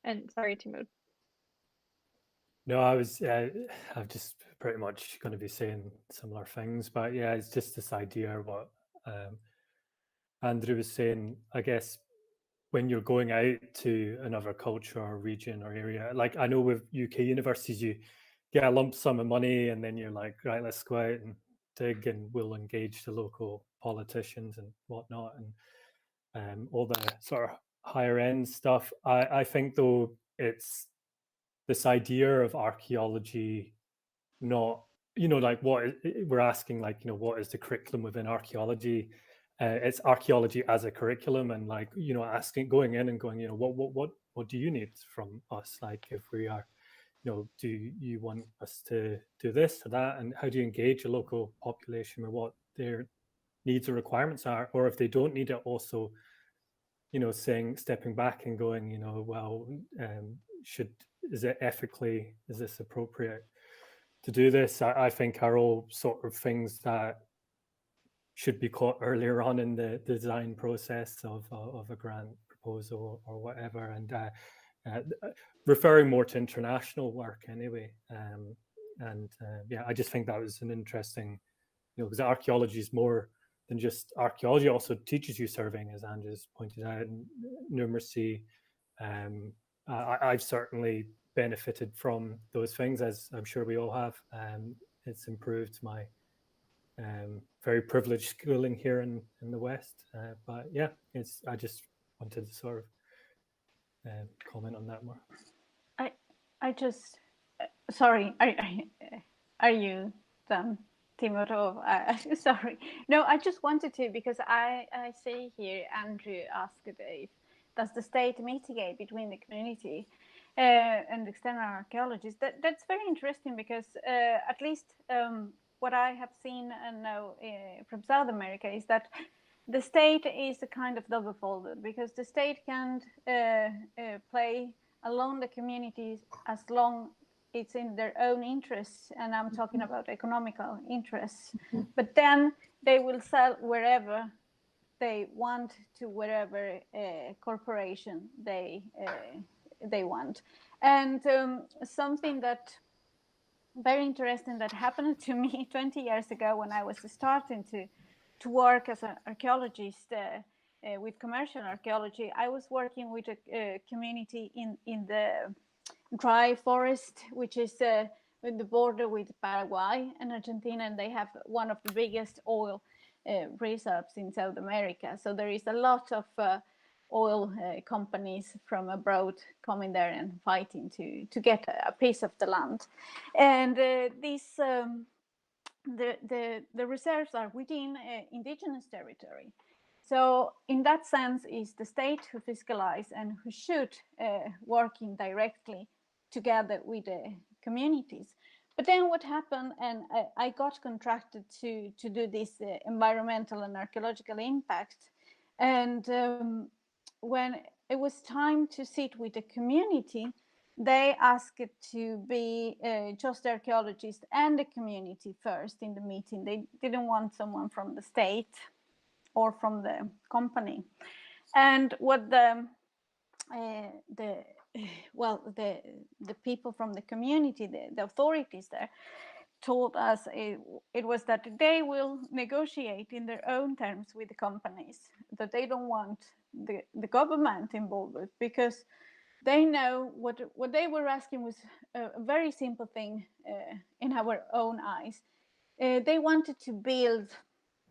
And sorry, Tiomóid. No, I'm just pretty much going to be saying similar things, but yeah, it's just this idea of what Andrew was saying. I guess when you're going out to another culture or region or area, like I know with UK universities, you get a lump sum of money and then you're like, right, let's go out and dig and we'll engage the local politicians and whatnot and all the sort of higher end stuff. I think though it's this idea of archaeology, not, like what we're asking, like, what is the curriculum within archaeology? It's archaeology as a curriculum, and like, asking, going in and going, what do you need from us? Like, if we are, do you want us to do this or that? And how do you engage a local population with what their needs or requirements are? Or if they don't need it, also, stepping back and going, well, is it ethically, is this appropriate to do this? I think are all sort of things that should be caught earlier on in the design process of a grant proposal or whatever, and referring more to international work anyway. Yeah, I just think that was an interesting, because archaeology is more than just archaeology. Also teaches you surveying, as Andrew's pointed out, and numeracy. I've certainly benefited from those things, as I'm sure we all have. It's improved my very privileged schooling here in the West. But yeah, I just wanted to sort of comment on that more. I just, sorry, are you done, Tiomóid? Sorry. No, I just wanted to, because I see here, Andrew asked if, does the state mitigate between the community and external archaeologists? That's very interesting, because at least what I have seen and know from South America is that the state is a kind of double-folded, because the state can play along the communities as long it's in their own interests, and I'm talking about economical interests. But then they will sell wherever they want to whatever corporation they want. And something that very interesting that happened to me 20 years ago when I was starting to work as an archaeologist with commercial archaeology. I was working with a community in the dry forest, which is with the border with Paraguay and Argentina, and they have one of the biggest oil reserves in South America. So there is a lot of oil companies from abroad coming there and fighting to get a piece of the land. And the reserves are within indigenous territory. So in that sense, it's the state who fiscalize and who should working directly together with the communities. But then what happened, and I got contracted to do this environmental and archaeological impact. And when it was time to sit with the community, they asked it to be just archaeologists and the community first in the meeting. They didn't want someone from the state or from the company. And what the people from the community, the authorities there, told us it was that they will negotiate in their own terms with the companies, that they don't want the government involved with, because they know what they were asking was a very simple thing in our own eyes. They wanted to build,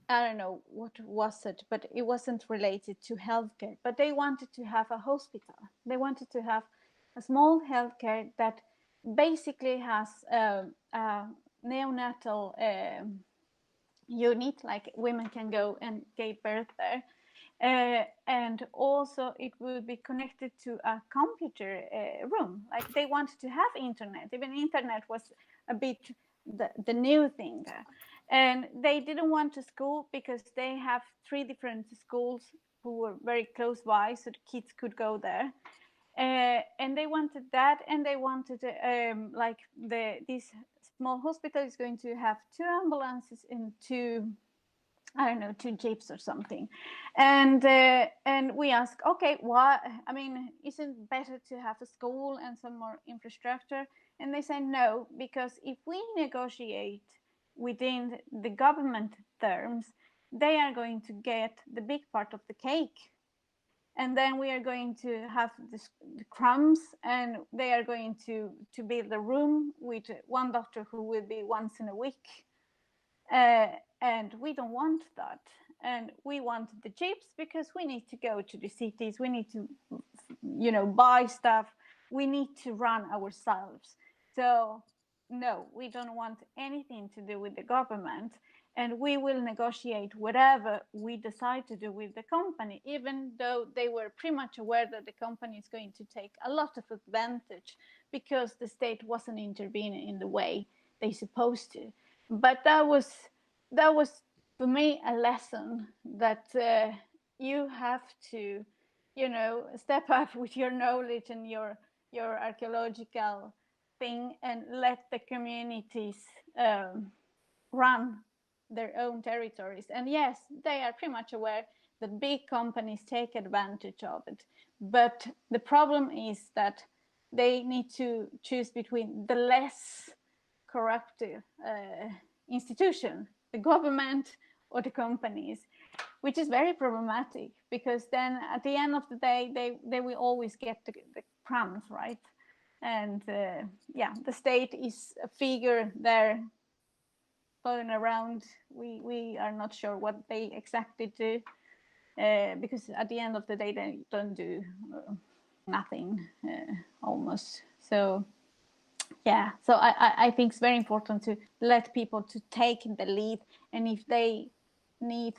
I don't know what was it, but it wasn't related to healthcare, but they wanted to have a hospital. They wanted to have a small healthcare that basically has a neonatal unit, like women can go and give birth there. And also it would be connected to a computer room. Like they wanted to have internet. Even internet was a bit the new thing there. And they didn't want a school because they have 3 different schools who were very close by, so the kids could go there. And they wanted that, and they wanted like this small hospital is going to have 2 ambulances and 2, I don't know, 2 jeeps or something. And we ask, okay, why? I mean, isn't it better to have a school and some more infrastructure? And they say no, because if we negotiate within the government terms, they are going to get the big part of the cake. And then we are going to have the crumbs, and they are going to build a room with 1 doctor who will be once in a week. And we don't want that. And we want the jeeps because we need to go to the cities. We need to, you know, buy stuff. We need to run ourselves. So no, we don't want anything to do with the government. And we will negotiate whatever we decide to do with the company, even though they were pretty much aware that the company is going to take a lot of advantage because the state wasn't intervening in the way they supposed to. But that was for me a lesson that you have to, you know, step up with your knowledge and your archaeological thing and let the communities run their own territories. And yes, they are pretty much aware that big companies take advantage of it. But the problem is that they need to choose between the less corruptive institution, the government or the companies, which is very problematic, because then at the end of the day, they will always get the crumbs, right? And yeah, the state is a figure there floating around. We are not sure what they exactly do, because at the end of the day, they don't do nothing almost. So yeah, so I think it's very important to let people to take the lead, and if they need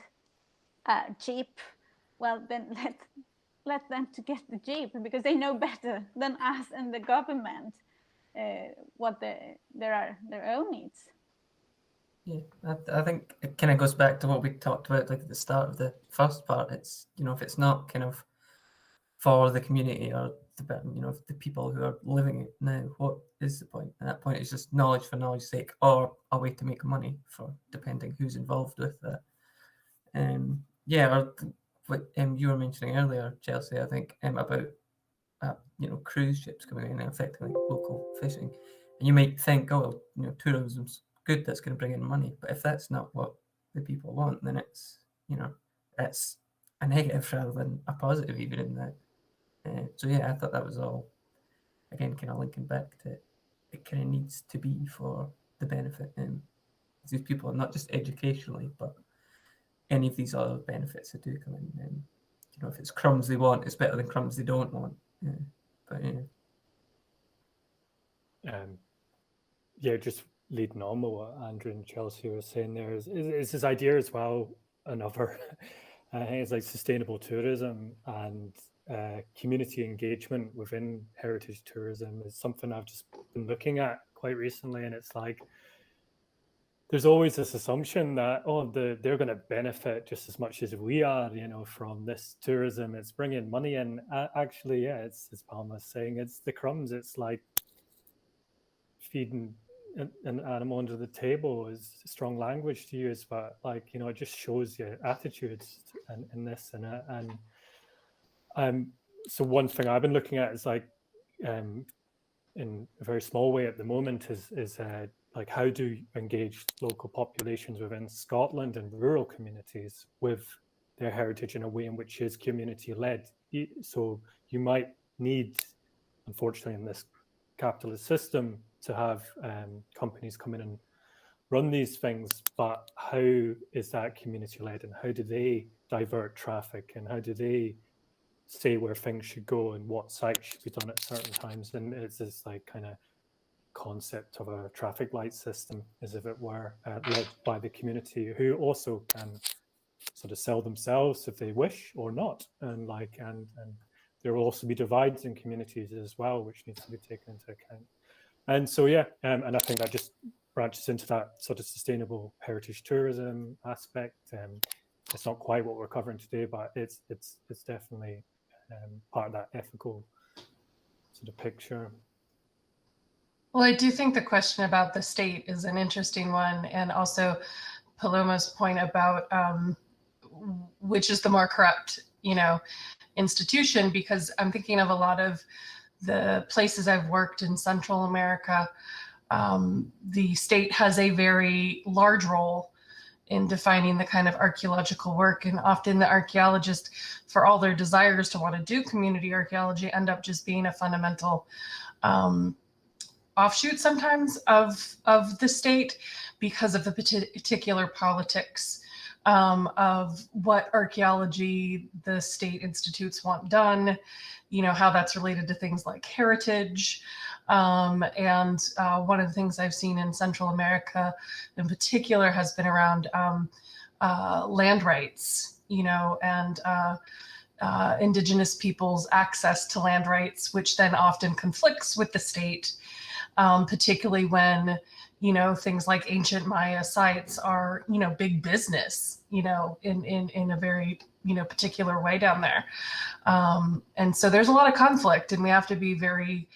a jeep, well, then let them to get the jeep, because they know better than us and the government what their own needs. Yeah, I think it kind of goes back to what we talked about like at the start of the first part. It's, you know, if it's not kind of for the community or the, you know, the people who are living it now, what is the point? At that point, it's just knowledge for knowledge's sake, or a way to make money for, depending who's involved with that. Yeah, or what you were mentioning earlier, Chelsea, I think, about you know, cruise ships coming in and affecting like local fishing, and you might think, oh, you know, tourism's good, that's going to bring in money, but if that's not what the people want, then it's, you know, it's a negative rather than a positive even in that. So yeah, I thought that was all, again, kind of linking back to it kind of needs to be for the benefit of these people, not just educationally, but any of these other benefits that do come in. You know, if it's crumbs they want, it's better than crumbs they don't want. But yeah, just leading on with what Andrew and Chelsea were saying there is this idea as well, another, I think it's like sustainable tourism and community engagement within heritage tourism is something I've just been looking at quite recently, and it's like there's always this assumption that, oh, they're going to benefit just as much as we are, you know, from this tourism. It's bringing money in. Actually, yeah, it's as Palma's saying, it's the crumbs. It's like feeding an animal under the table is strong language to use, but like, you know, it just shows your attitudes in this and so one thing I've been looking at is like in a very small way at the moment is like how do you engage local populations within Scotland and rural communities with their heritage in a way in which is community led. So you might need, unfortunately in this capitalist system, to have companies come in and run these things, but how is that community led, and how do they divert traffic, and how do they say where things should go and what sites should be done at certain times? And it's this like kind of concept of a traffic light system, as if it were led by the community, who also can sort of sell themselves if they wish or not, and like and there will also be divides in communities as well, which needs to be taken into account. And so yeah, and I think that just branches into that sort of sustainable heritage tourism aspect. It's not quite what we're covering today, but it's definitely part of that ethical sort of picture. Well, I do think the question about the state is an interesting one, and also Paloma's point about which is the more corrupt, institution, because I'm thinking of a lot of the places I've worked in Central America. The state has a very large role in defining the kind of archaeological work, and often the archaeologists, for all their desires to want to do community archaeology, end up just being a fundamental offshoot sometimes of the state because of the particular politics of what archaeology the state institutes want done, how that's related to things like heritage. And one of the things I've seen in Central America in particular has been around land rights, and indigenous peoples' access to land rights, which then often conflicts with the state, particularly when, things like ancient Maya sites are, big business, in a very, particular way down there. And so there's a lot of conflict, and we have to be very,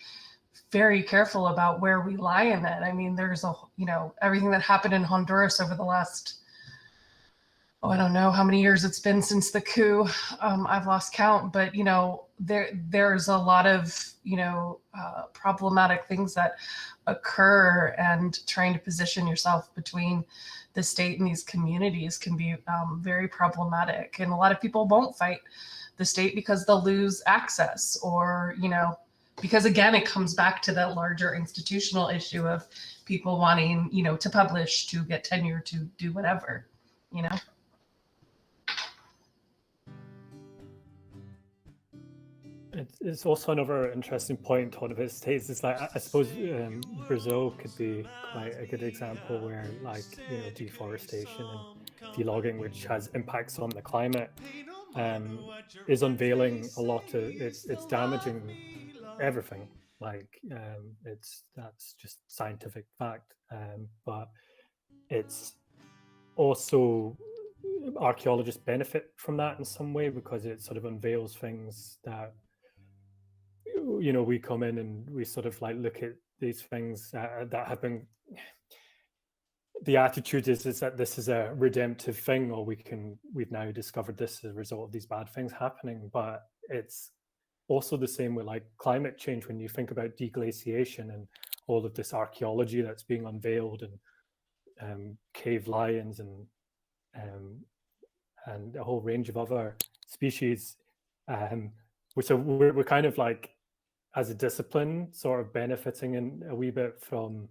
very careful about where we lie in it. I mean, there's everything that happened in Honduras over the last, I don't know how many years it's been since the coup. I've lost count, but there's a lot of problematic things that occur, and trying to position yourself between the state and these communities can be very problematic. And a lot of people won't fight the state because they'll lose access, or because again, it comes back to that larger institutional issue of people wanting to publish, to get tenure, to do whatever. It's also another interesting point talking about states. It's like, I suppose Brazil could be quite a good example where, like, deforestation and delogging, which has impacts on the climate, is unveiling a lot of, it's damaging everything. Like, that's just scientific fact. But it's also, archaeologists benefit from that in some way, because it sort of unveils things that, we come in and we sort of like look at these things that have been, the attitude is that this is a redemptive thing, or we've now discovered this as a result of these bad things happening. But it's also the same with like climate change. When you think about deglaciation and all of this archaeology that's being unveiled, and cave lions and a whole range of other species, so we're kind of like, as a discipline, sort of benefiting in a wee bit from,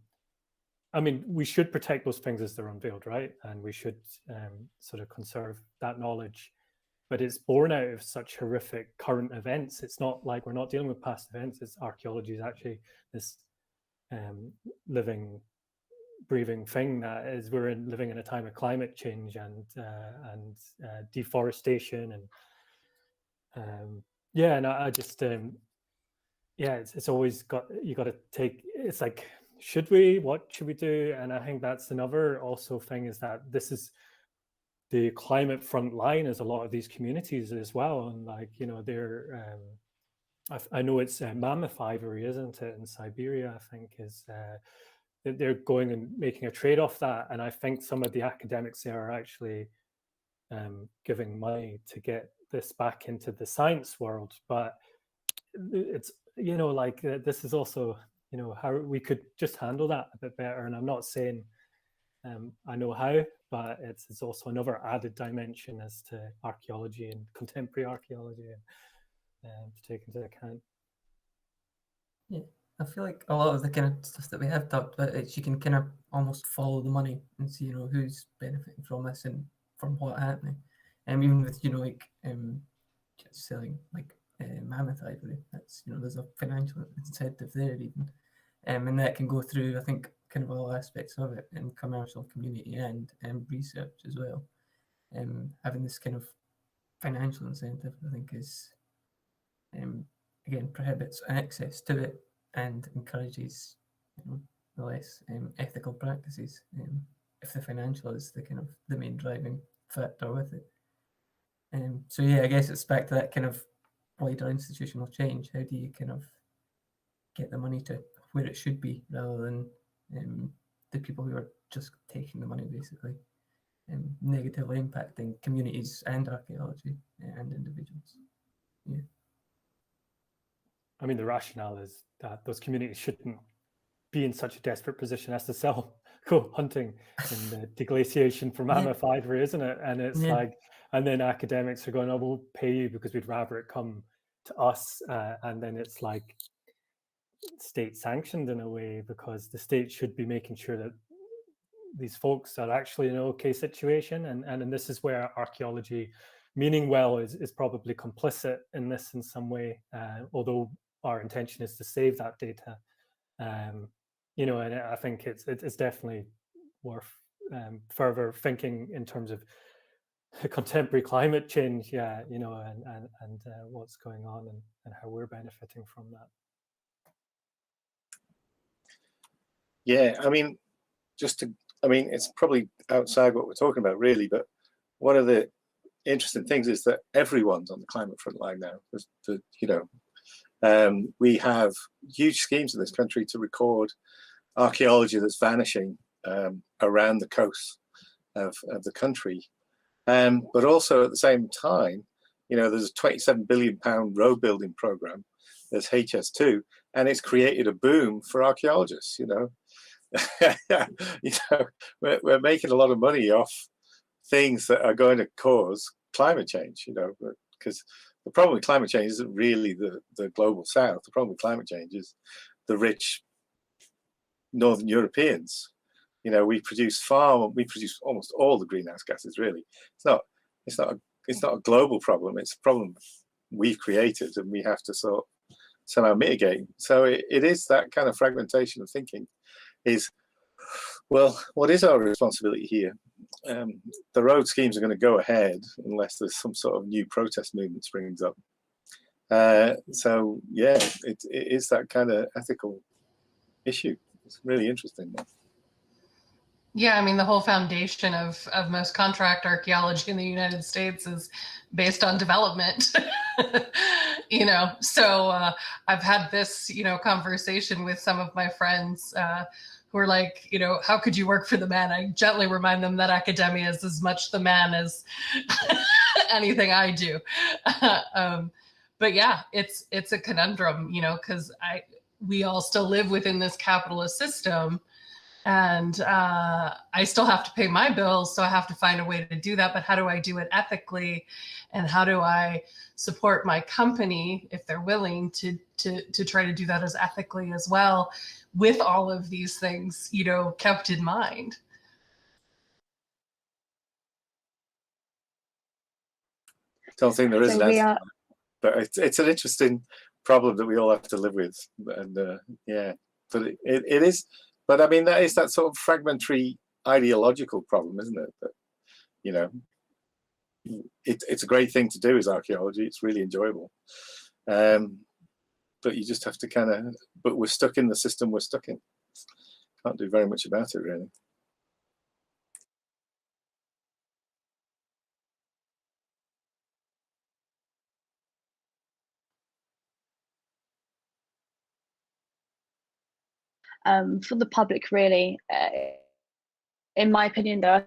I mean, we should protect those things as they're unveiled, right? And we should sort of conserve that knowledge. But it's born out of such horrific current events. It's not like we're not dealing with past events. It's archaeology is actually this living, breathing thing that is, we're living in a time of climate change and deforestation, and and I just it's always got, you got to take, it's like, what should we do? And I think that's another also thing, is that this is the climate front line is a lot of these communities as well. And like, they're I know it's mammoth ivory, isn't it, in Siberia, I think, is they're going and making a trade off that. And I think some of the academics there are actually giving money to get this back into the science world. But it's, like, this is also, how we could just handle that a bit better. And I'm not saying I know how, but it's also another added dimension as to archaeology and contemporary archaeology to take into account. Yeah, I feel like a lot of the kind of stuff that we have talked about is you can kind of almost follow the money and see, who's benefiting from this and from what happening. And even with, selling like mammoth ivory, that's, there's a financial incentive there even. And that can go through, I think, kind of all aspects of it, in commercial, community, and research as well. Having this kind of financial incentive, I think, is again, prohibits access to it and encourages the less ethical practices, if the financial is the kind of the main driving factor with it. So yeah, I guess it's back to that kind of wider institutional change. How do you kind of get the money to where it should be, rather than the people who are just taking the money, basically, and negatively impacting communities and archaeology and individuals. Yeah. I mean, the rationale is that those communities shouldn't be in such a desperate position as to go hunting in the deglaciation for mammoth ivory, isn't it? And it's like, and then academics are going, oh, we'll pay you because we'd rather it come to us. And then it's like state sanctioned in a way, because the state should be making sure that these folks are actually in an okay situation. And this is where archaeology, meaning well, is probably complicit in this in some way, although our intention is to save that data. You know, and I think it's definitely worth further thinking in terms of contemporary climate change, you know, and what's going on and how we're benefiting from that. Yeah, I mean, it's probably outside what we're talking about, really, but one of the interesting things is that everyone's on the climate front line now. You know, we have huge schemes in this country to record archaeology that's vanishing around the coast of the country. But also at the same time, you know, there's a £27 billion road building program. There's HS2, and it's created a boom for archaeologists, you know. You know, we're making a lot of money off things that are going to cause climate change, you know, because the problem with climate change isn't really the global south. The problem with climate change is the rich Northern Europeans. You know, we produce almost all the greenhouse gases, really. It's not a global problem. It's a problem we've created, and we have to somehow mitigate. So it is that kind of fragmentation of thinking is, well, what is our responsibility here? The road schemes are going to go ahead unless there's some sort of new protest movement springs up. So yeah, it is that kind of ethical issue. It's really interesting. Yeah, I mean, the whole foundation of most contract archaeology in the United States is based on development. You know, so I've had this, you know, conversation with some of my friends who are like, you know, how could you work for the man? I gently remind them that academia is as much the man as anything I do. But yeah, it's a conundrum, you know, because we all still live within this capitalist system. And I still have to pay my bills, so I have to find a way to do that. But how do I do it ethically? And how do I support my company, if they're willing to try to do that as ethically as well, with all of these things, you know, kept in mind? Don't think there is So an answer, but it's an interesting problem that we all have to live with. And yeah, but it is. But I mean, that is that sort of fragmentary ideological problem, isn't it? That, you know, it's a great thing to do as archaeology. It's really enjoyable. But you just have to but we're stuck in the system we're stuck in. Can't do very much about it, really. For the public, really, in my opinion, there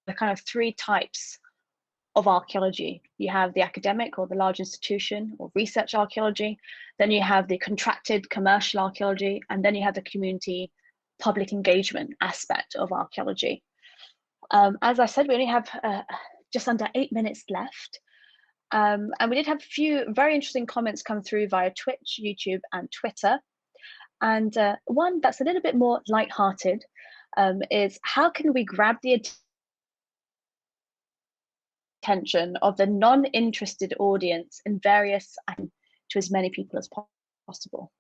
are kind of three types of archaeology. You have the academic or the large institution or research archaeology, then you have the contracted commercial archaeology, and then you have the community public engagement aspect of archaeology. As I said, we only have just under 8 minutes left. And we did have a few very interesting comments come through via Twitch, YouTube, and Twitter. And one that's a little bit more lighthearted is, how can we grab the attention of the non-interested audience in various, to as many people as possible?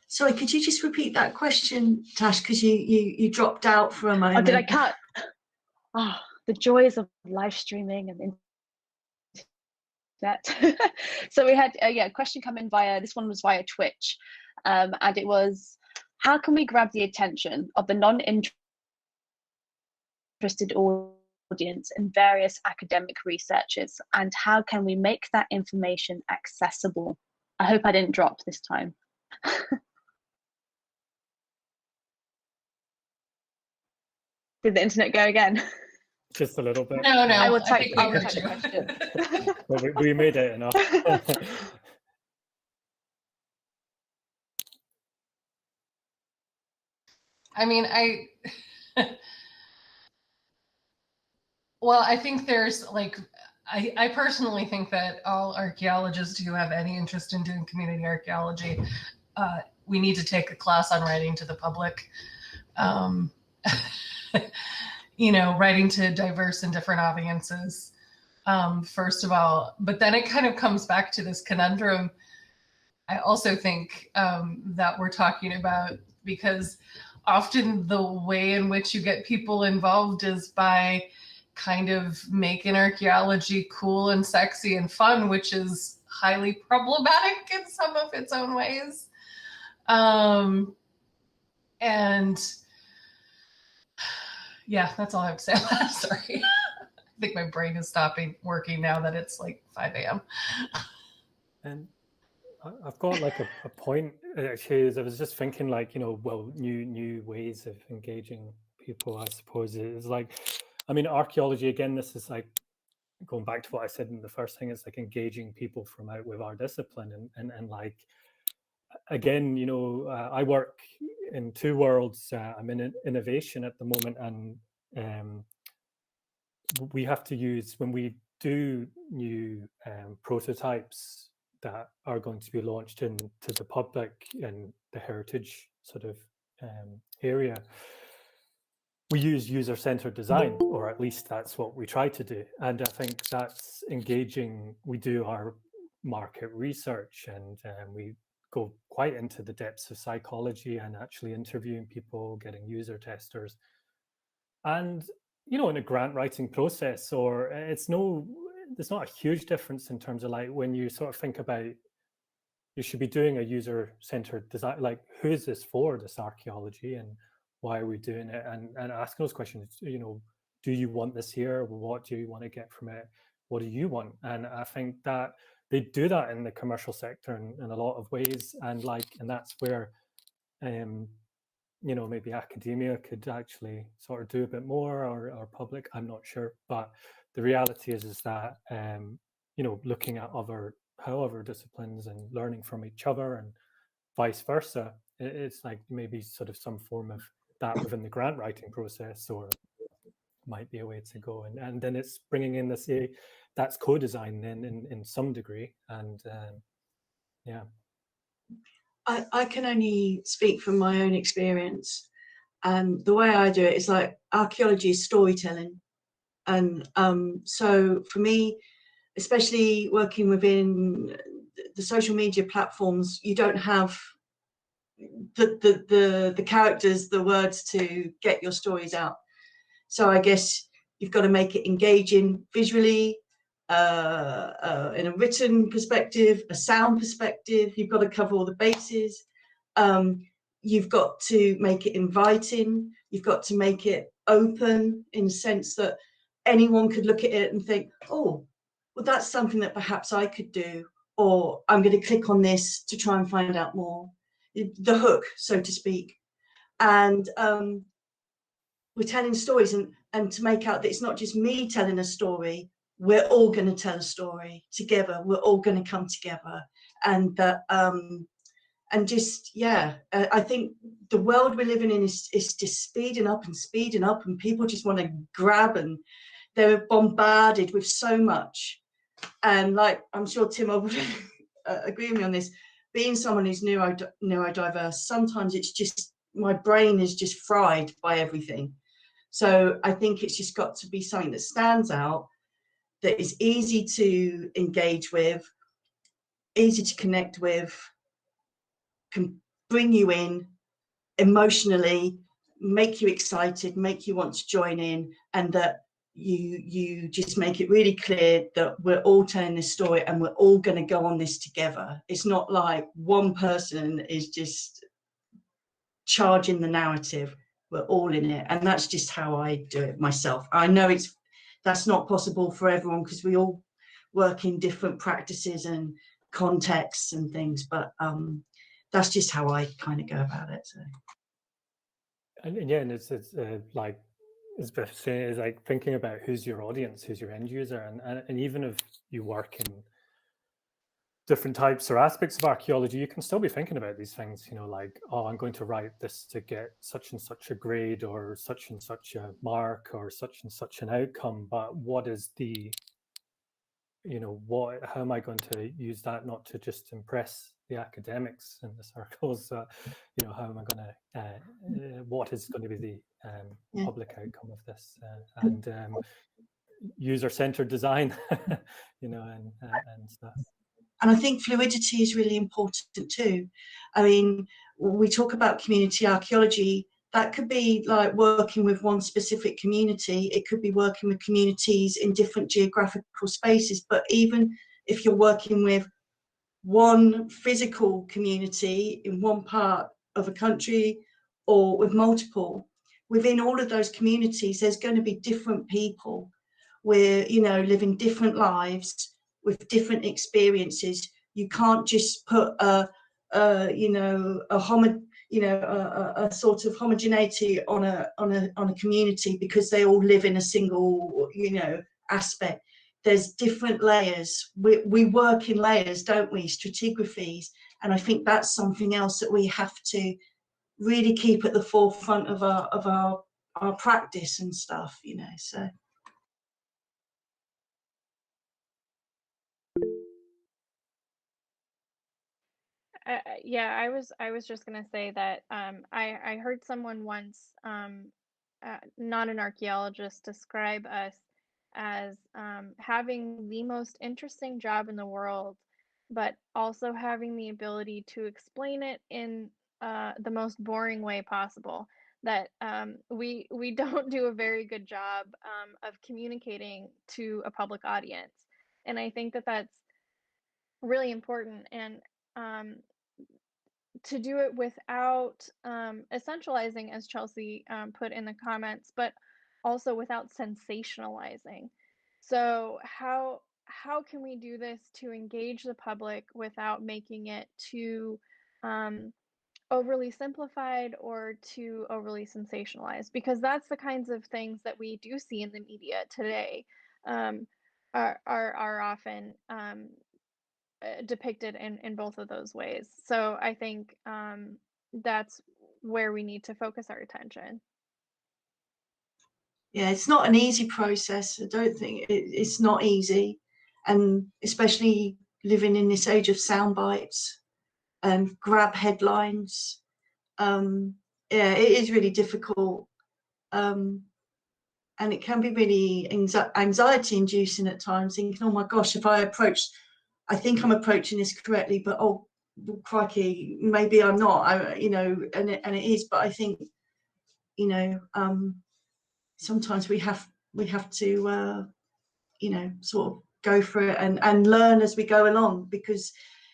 Sorry, could you just repeat that question, Tash, because you dropped out for a moment. Oh, did I cut? Oh, the joys of live streaming and internet. So we had a question come in this one was via Twitch, and it was, how can we grab the attention of the non-interested audience and various academic researchers, and how can we make that information accessible? I hope I didn't drop this time. Did the internet go again? Just a little bit. No, I will think type we the heard you. question. Well, we made it enough. I mean, well, I think there's like, I personally think that all archaeologists who have any interest in doing community archaeology, we need to take a class on writing to the public. You know, writing to diverse and different audiences, first of all. But then it kind of comes back to this conundrum, I also think, that we're talking about, because often the way in which you get people involved is by kind of making archaeology cool and sexy and fun, which is highly problematic in some of its own ways. And yeah, that's all I have to say. Sorry. I think my brain is stopping working now that it's like 5 a.m. And I've got like a point actually, as I was just thinking, like, you know, well, new ways of engaging people, I suppose, is like, I mean, archaeology, again, this is like going back to what I said in the first thing, it's like engaging people from out with our discipline, and like, again, you know, I work in two worlds. I'm in innovation at the moment, and we have to use, when we do new prototypes that are going to be launched into the public in the heritage sort of area, we use user-centered design, or at least that's what we try to do. And I think that's engaging. We do our market research, and we go quite into the depths of psychology and actually interviewing people, getting user testers. And, you know, in a grant writing process, or there's not a huge difference in terms of like when you sort of think about, you should be doing a user-centered design, like who is this for, this archaeology, and why are we doing it, and asking those questions. You know, do you want this here? What do you want to get from it? What do you want? And I think that they do that in the commercial sector in a lot of ways, and that's where you know, maybe academia could actually sort of do a bit more, or public, I'm not sure. But the reality is that, you know, looking at how other disciplines and learning from each other and vice versa, it's like maybe sort of some form of that within the grant writing process, or might be a way to go. And then it's bringing in this, that's co-design in some degree. And yeah. I can only speak from my own experience, and the way I do it is like, archaeology is storytelling. And so for me, especially working within the social media platforms, you don't have the characters, the words to get your stories out. So I guess you've got to make it engaging visually, in a written perspective, a sound perspective. You've got to cover all the bases. You've got to make it inviting. You've got to make it open, in the sense that anyone could look at it and think, oh, well, that's something that perhaps I could do, or I'm going to click on this to try and find out more. The hook, so to speak. And we're telling stories, and to make out that it's not just me telling a story, we're all going to tell a story together. We're all going to come together, and that, and just, yeah, I think the world we're living in is just speeding up, and people just want to grab, and they're bombarded with so much. And like, I'm sure Tim would agree with me on this, being someone who's neurodiverse, sometimes it's just, my brain is just fried by everything. So I think it's just got to be something that stands out, that is easy to engage with, easy to connect with, can bring you in emotionally, make you excited, make you want to join in, and that you just make it really clear that we're all telling this story and we're all going to go on this together. It's not like one person is just charging the narrative. We're all in it, and that's just how I do it myself. I know it's that's not possible for everyone because we all work in different practices and contexts and things, but that's just how I kind of go about it. So. And yeah, and it's like as Beth saying, is like thinking about who's your audience, who's your end user, and even if you work in different types or aspects of archaeology, you can still be thinking about these things, you know, like, oh, I'm going to write this to get such and such a grade or such and such a mark or such and such an outcome, but what is the, you know, how am I going to use that not to just impress the academics in the circles? You know, how am I going to, what is going to be the public outcome of this? And user-centered design, you know, and stuff. And I think fluidity is really important too. I mean, we talk about community archaeology. That could be like working with one specific community. It could be working with communities in different geographical spaces. But even if you're working with one physical community in one part of a country or with multiple, within all of those communities, there's going to be different people where, you know, living different lives with different experiences. You can't just put a sort of homogeneity on a community because they all live in a single, you know, aspect. There's different layers. We work in layers, don't we? Stratigraphies, and I think that's something else that we have to really keep at the forefront of our practice and stuff, you know. So. Yeah, I was just gonna say that I heard someone once, not an archaeologist, describe us as having the most interesting job in the world, but also having the ability to explain it in the most boring way possible. That we don't do a very good job of communicating to a public audience, and I think that that's really important. And to do it without essentializing, as Chelsea put in the comments, but also without sensationalizing. So how can we do this to engage the public without making it too overly simplified or too overly sensationalized? Because that's the kinds of things that we do see in the media today, are often depicted in both of those ways. So I think that's where we need to focus our attention. Yeah, it's not an easy process. I don't think it's not easy, and especially living in this age of sound bites and grab headlines. Yeah, it is really difficult, and it can be really anxiety inducing at times, thinking, oh my gosh, if I think I'm approaching this correctly, but oh crikey, maybe I'm not. You know, and it is. But I think, you know, sometimes we have to, you know, sort of go for it and learn as we go along, because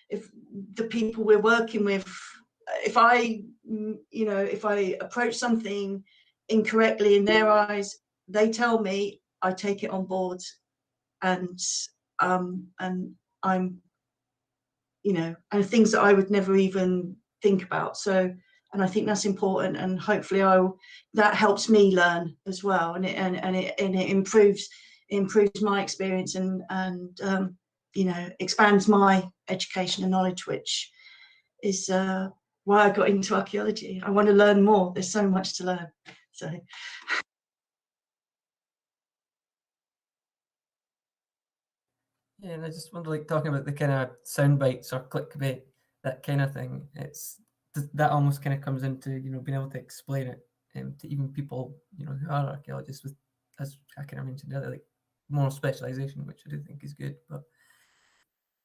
if the people we're working with, if I approach something incorrectly in their eyes, they tell me, I take it on board, and I'm, you know, and things that I would never even think about. So, and I think that's important, and hopefully that helps me learn as well, and it improves my experience, and you know, expands my education and knowledge, which is why I got into archaeology. I want to learn more. There's so much to learn. So. Yeah, and I just wonder, like, talking about the kind of sound bites or clickbait, that kind of thing, that almost kind of comes into, you know, being able to explain it to even people, you know, who are archaeologists with, as I kind of mentioned earlier, like more specialization, which I do think is good, but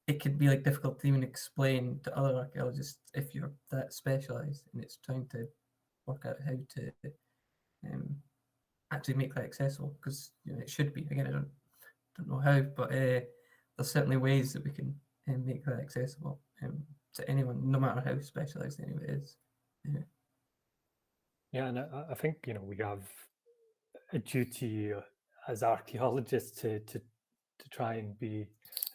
it could be like difficult to even explain to other archaeologists if you're that specialized, and it's trying to work out how to actually make that accessible, because, you know, it should be. Again, I don't know how, but there's certainly ways that we can make that accessible to anyone, no matter how specialized anyone is. Yeah, and I think, you know, we have a duty as archaeologists to try and be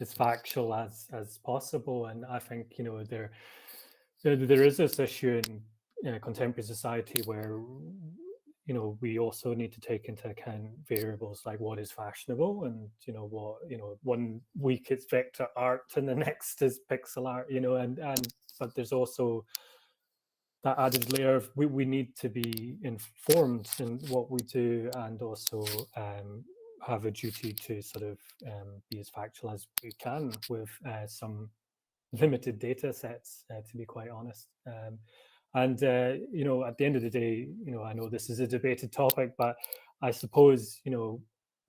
as factual as possible. And I think, you know, there is this issue in contemporary society where, you know, we also need to take into account variables like what is fashionable, and, you know, what, you know, one week it's vector art and the next is pixel art, you know, and but there's also that added layer of we need to be informed in what we do, and also have a duty to sort of be as factual as we can with some limited data sets, to be quite honest. And you know, at the end of the day, you know, I know this is a debated topic, but I suppose, you know,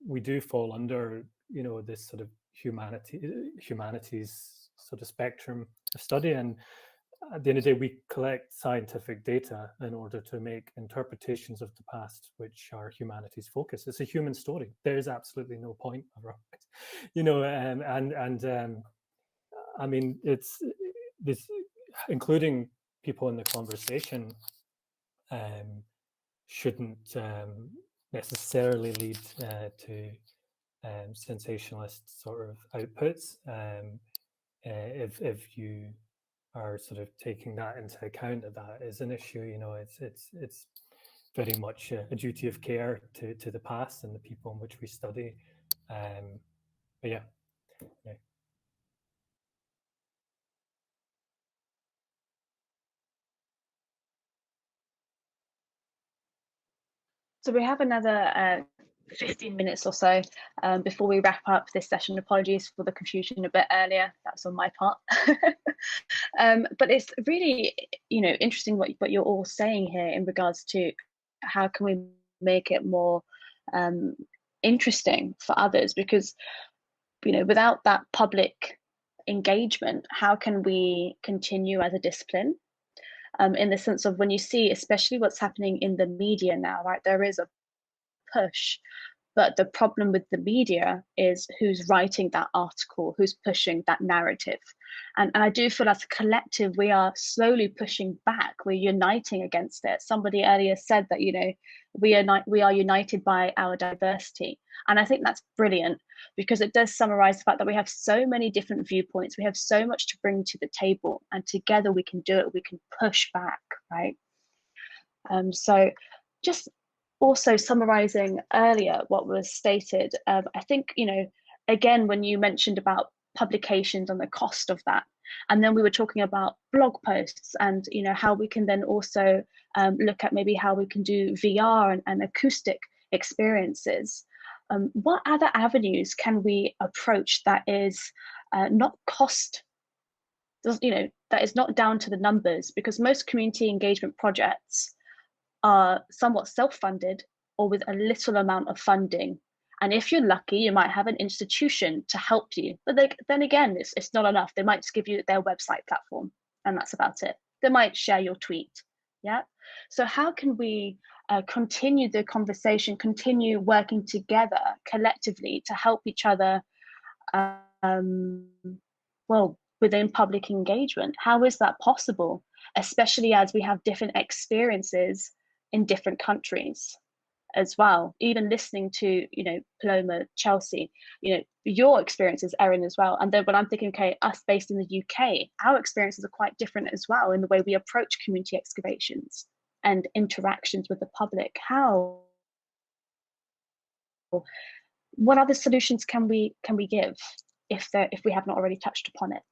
we do fall under, you know, this sort of humanities sort of spectrum of study. And at the end of the day, we collect scientific data in order to make interpretations of the past, which are humanities focused. It's a human story. There is absolutely no point of it, you know, I mean, it's this, including people in the conversation, shouldn't necessarily lead to sensationalist sort of outputs. If you are sort of taking that into account, that is an issue, you know, it's very much a duty of care to the past and the people in which we study. But yeah. So we have another 15 minutes or so before we wrap up this session. Apologies for the confusion a bit earlier. That's on my part. But it's really, you know, interesting what you're all saying here in regards to how can we make it more interesting for others, because, you know, without that public engagement, how can we continue as a discipline? In the sense of when you see, especially what's happening in the media now, right? There is a push, but the problem with the media is who's writing that article, who's pushing that narrative. And I do feel as a collective, we are slowly pushing back. We're uniting against it. Somebody earlier said that, you know, we are united by our diversity. And I think that's brilliant, because it does summarize the fact that we have so many different viewpoints. We have so much to bring to the table, and together we can do it. We can push back, right? So just also summarizing earlier what was stated, I think, you know, again, when you mentioned about publications and the cost of that, and then we were talking about blog posts and, you know, how we can then also look at maybe how we can do VR and acoustic experiences. What other avenues can we approach that is not cost, you know, that is not down to the numbers? Because most community engagement projects are somewhat self-funded or with a little amount of funding. And if you're lucky, you might have an institution to help you. But then again, it's not enough. They might just give you their website platform, and that's about it. They might share your tweet. Yeah. So how can we continue the conversation, continue working together collectively to help each other, well, within public engagement? How is that possible, especially as we have different experiences in different countries as well? Even listening to, you know, Paloma, Chelsea, you know, your experiences, Erin, as well. And then when I'm thinking, okay, us based in the UK, our experiences are quite different as well in the way we approach community excavations and interactions with the public. What other solutions can we give if we have not already touched upon it?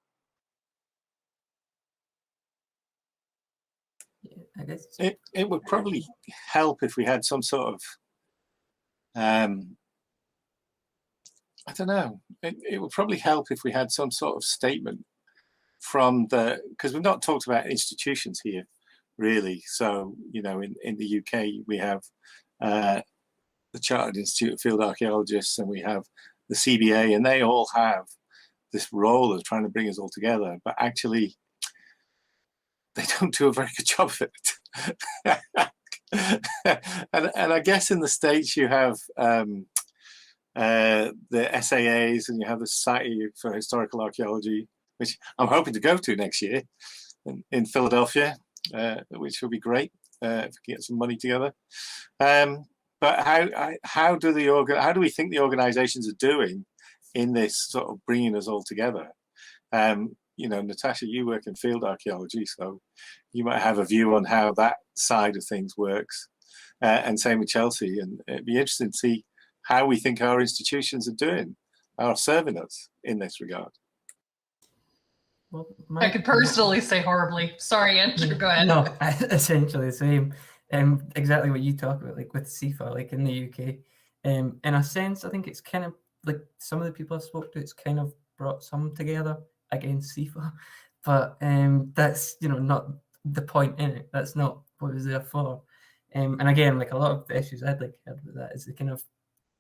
I guess it would probably help if we had some sort of I don't know, it would probably help if we had some sort of statement from because we've not talked about institutions here really. So, you know, in the UK we have the Chartered Institute of Field Archaeologists, and we have the CBA, and they all have this role of trying to bring us all together, but actually they don't do a very good job of it. and I guess in the States you have the SAAs, and you have the Society for Historical Archaeology, which I'm hoping to go to next year in Philadelphia, which will be great if we can get some money together. But how do we think the organisations are doing in this sort of bringing us all together? You know, Natasha, you work in field archaeology, so you might have a view on how that side of things works, and same with Chelsea. And it'd be interesting to see how we think our institutions are serving us in this regard. Well, I could personally say horribly. Sorry, Andrew, go ahead. No, essentially the same. Exactly what you talk about, like with CIFA, like in the UK. In a sense, I think it's kind of like some of the people I spoke to, it's kind of brought some together against CIFA, but that's, you know, not the point in it. That's not what it was there for. And again, like a lot of the issues I'd like heard with that is the kind of,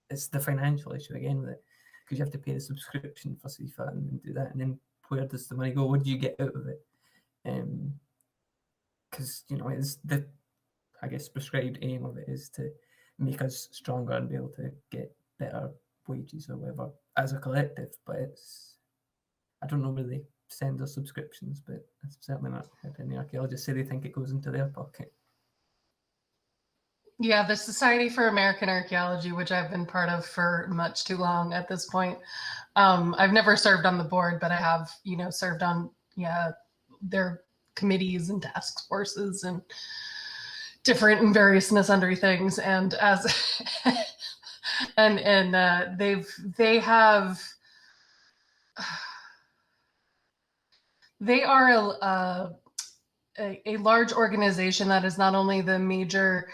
it's the financial issue again with it, because you have to pay the subscription for CIFA and then do that, and then where does the money go? What do you get out of it? Because you know, it's the, I guess, prescribed aim of it is to make us stronger and be able to get better wages or whatever as a collective. But it's, I don't know where they send us subscriptions, but I've certainly not heard any archaeologists say they think it goes into their pocket. Yeah, the Society for American Archaeology, which I've been part of for much too long at this point. I've never served on the board, but I have, you know, served on, their committees and task forces and different and various and sundry things. And as, they are a large organization that is not only the major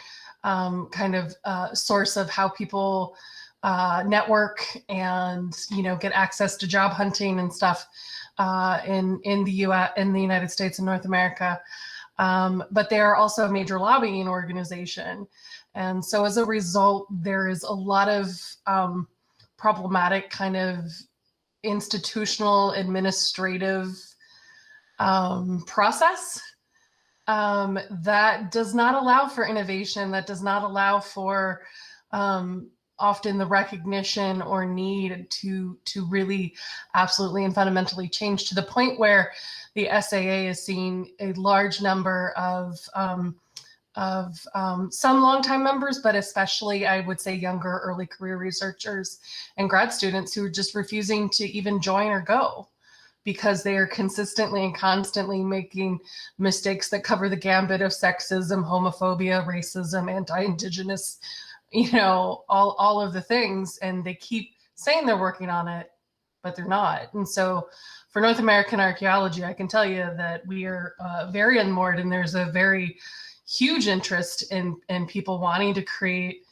source of how people network and, you know, get access to job hunting and stuff in the United States and North America, but they are also a major lobbying organization. And so as a result, there is a lot of problematic kind of institutional administrative process that does not allow for innovation, that does not allow for often the recognition or need to really absolutely and fundamentally change, to the point where the SAA is seeing a large number of some longtime members, but especially I would say younger early career researchers and grad students who are just refusing to even join or go, because they are consistently and constantly making mistakes that cover the gambit of sexism, homophobia, racism, anti-Indigenous, you know, all of the things. And they keep saying they're working on it, but they're not. And so for North American archaeology, I can tell you that we are very unmoored, and there's a very huge interest in people wanting to create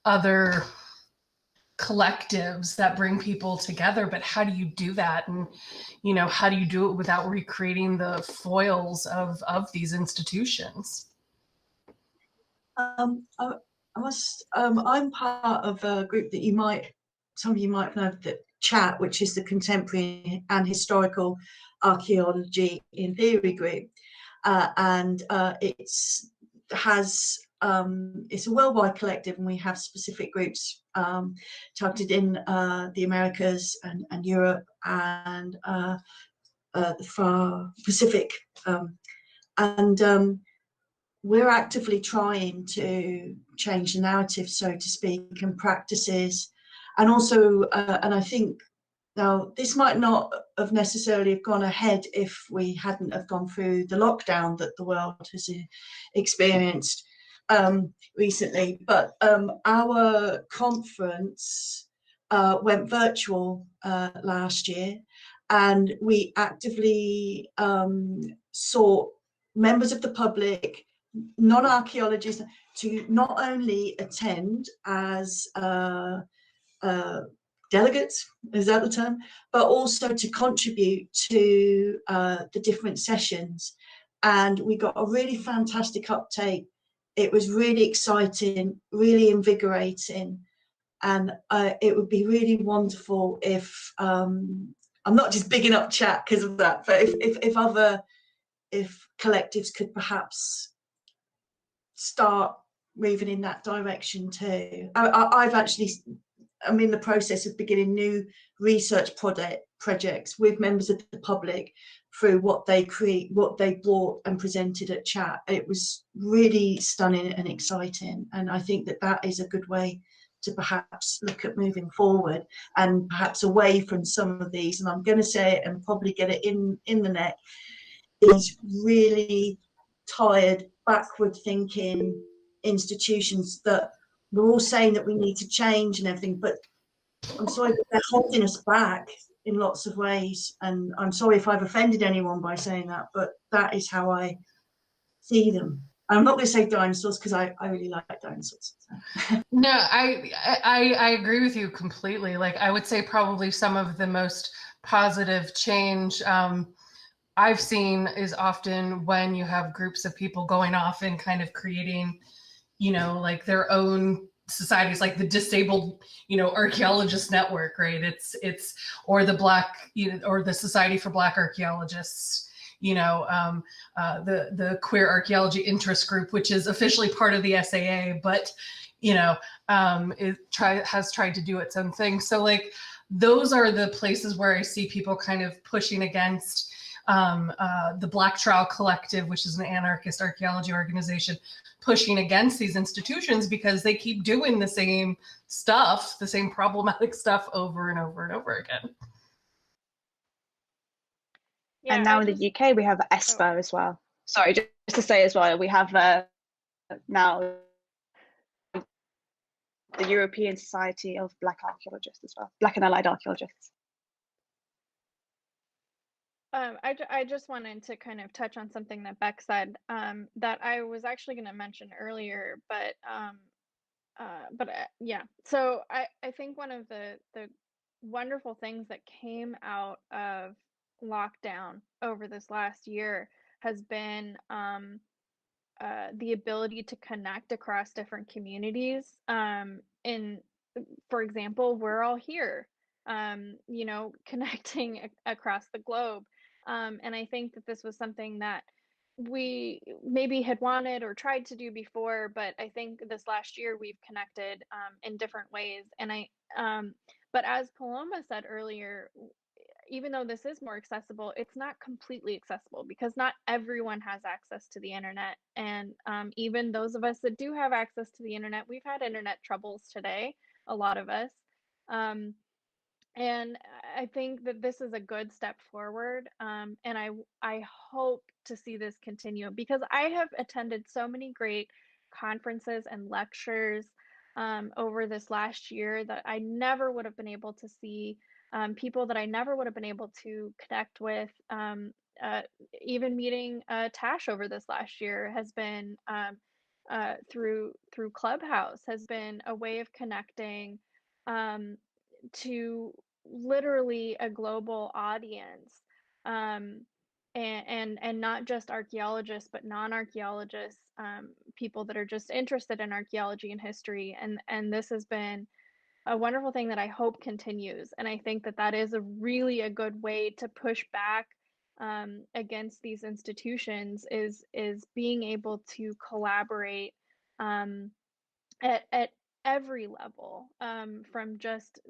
other collectives that bring people together. But how do you do that? And, you know, how do you do it without recreating the foils of these institutions? I'm part of a group that some of you might know, the chat, which is the Contemporary and Historical Archaeology in Theory group. It's a worldwide collective, and we have specific groups targeted in the Americas and Europe and the far Pacific. We're actively trying to change the narrative, so to speak, and practices. And also, and I think now this might not have necessarily have gone ahead if we hadn't have gone through the lockdown that the world has experienced recently. But our conference went virtual last year, and we actively sought members of the public, non-archaeologists, to not only attend as delegates, is that the term, but also to contribute to the different sessions. And we got a really fantastic uptake. It was really exciting, really invigorating, and it would be really wonderful if I'm not just bigging up chat because of that, but if collectives could perhaps start moving in that direction too. I'm in the process of beginning new research projects with members of the public through what they brought and presented at chat. It was really stunning and exciting, and I think that that is a good way to perhaps look at moving forward, and perhaps away from some of these, and I'm going to say it and probably get it in the neck, these really tired, backward thinking institutions that we're all saying that we need to change and everything, but I'm sorry, but they're holding us back in lots of ways. And I'm sorry if I've offended anyone by saying that, but that is how I see them. I'm not going to say dinosaurs because I really like dinosaurs. No, I agree with you completely. Like, I would say probably some of the most positive change I've seen is often when you have groups of people going off and kind of creating, you know, like their own societies, like the disabled, you know, archaeologist network, right? It's or the Black, you know, or the Society for Black Archaeologists, you know, the Queer Archaeology Interest Group, which is officially part of the SAA, but, you know, has tried to do its own thing. So like, those are the places where I see people kind of pushing against the Black Trowel Collective, which is an anarchist archaeology organization, pushing against these institutions because they keep doing the same stuff, the same problematic stuff over and over and over again. Yeah, and now in the UK, we have ESPA as well. Sorry, just to say as well, we have now the European Society of Black Archaeologists as well, Black and Allied Archaeologists. I just wanted to kind of touch on something that Beck said that I was actually going to mention earlier, but yeah. So I think one of the wonderful things that came out of lockdown over this last year has been the ability to connect across different communities. For example, we're all here, you know, connecting across the globe. And I think that this was something that we maybe had wanted or tried to do before, but I think this last year we've connected in different ways. And but as Paloma said earlier, even though this is more accessible, it's not completely accessible because not everyone has access to the internet. And even those of us that do have access to the internet, we've had internet troubles today, a lot of us. And I think that this is a good step forward. And I hope to see this continue because I have attended so many great conferences and lectures over this last year that I never would have been able to see, people that I never would have been able to connect with. Even meeting Tash over this last year has been through Clubhouse, has been a way of connecting to literally a global audience, and not just archaeologists, but non-archaeologists, people that are just interested in archaeology and history. And this has been a wonderful thing that I hope continues. And I think that that is a good way to push back against these institutions is being able to collaborate at every level, from just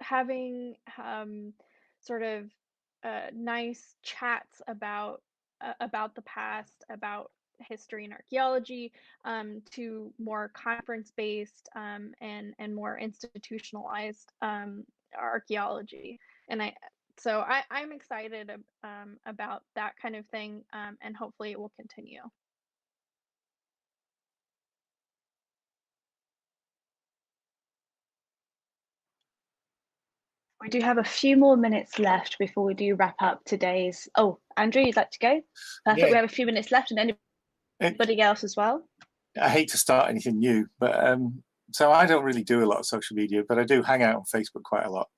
having sort of nice chats about the past, about history and archaeology, to more conference-based and more institutionalized archaeology. And I'm excited about that kind of thing, and hopefully it will continue. We do have a few more minutes left before we do wrap up today's. Oh, Andrew, you'd like to go? Perfect. Yeah. We have a few minutes left, and anybody else as well. I hate to start anything new, but so I don't really do a lot of social media, but I do hang out on Facebook quite a lot.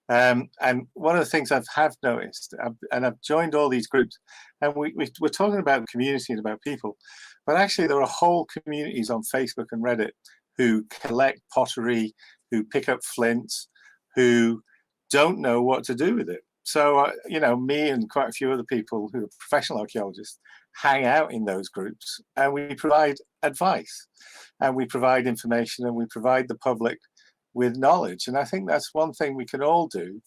And one of the things I've noticed, and I've joined all these groups, and we're talking about community and about people, but actually there are whole communities on Facebook and Reddit who collect pottery, who pick up flints, who don't know what to do with it. So, you know, me and quite a few other people who are professional archaeologists hang out in those groups, and we provide advice, and we provide information, and we provide the public with knowledge. And I think that's one thing we can all do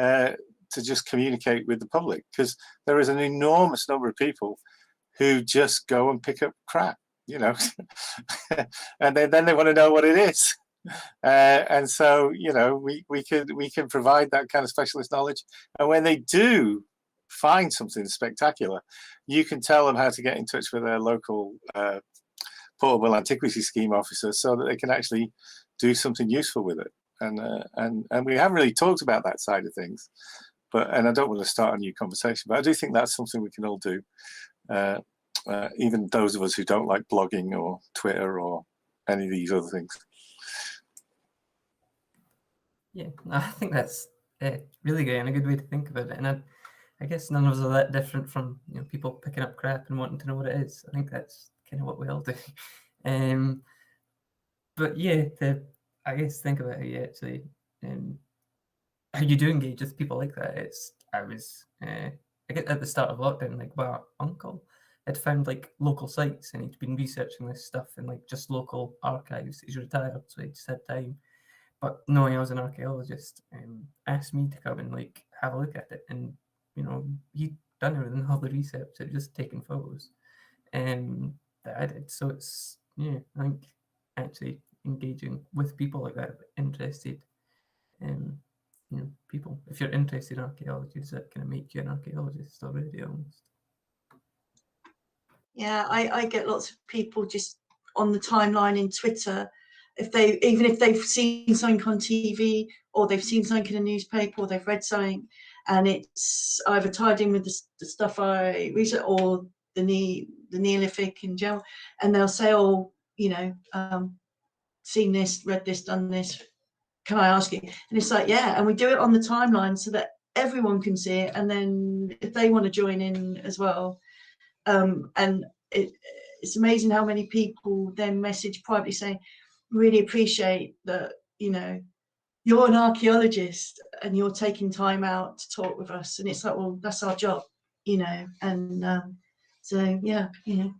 to just communicate with the public, because there is an enormous number of people who just go and pick up crap, you know, and then they want to know what it is. And so, you know, we can provide that kind of specialist knowledge. And when they do find something spectacular, you can tell them how to get in touch with their local portable antiquity scheme officer so that they can actually do something useful with it. And we haven't really talked about that side of things, and I don't want to start a new conversation, but I do think that's something we can all do. Even those of us who don't like blogging or Twitter or any of these other things. Yeah, I think that's really great and a good way to think about it. And I guess none of us are that different from, you know, people picking up crap and wanting to know what it is. I think that's kind of what we all do. But yeah, I guess think about how you actually how you do engage with people like that. I get at the start of lockdown, like, my uncle had found like local sites and he'd been researching this stuff in like just local archives. He's retired, so he just had time. But knowing I was an archaeologist, asked me to come and like have a look at it, and you know, he'd done everything, all the research, so just taking photos, that I did. So it's, yeah, I think actually engaging with people like that, interested, you know, people. If you're interested in archaeology, does that kind of make you an archaeologist already almost? Yeah, I get lots of people just on the timeline in Twitter, even if they've seen something on TV or they've seen something in a newspaper or they've read something, and it's either tied in with the stuff I research or the Neolithic in general, and they'll say, oh, you know, seen this, read this, done this, can I ask you? And it's like, yeah, and we do it on the timeline so that everyone can see it, and then if they want to join in as well. And it's amazing how many people then message privately saying, really appreciate that, you know, you're an archaeologist and you're taking time out to talk with us. And it's like, well, that's our job, you know. And so, yeah, you know.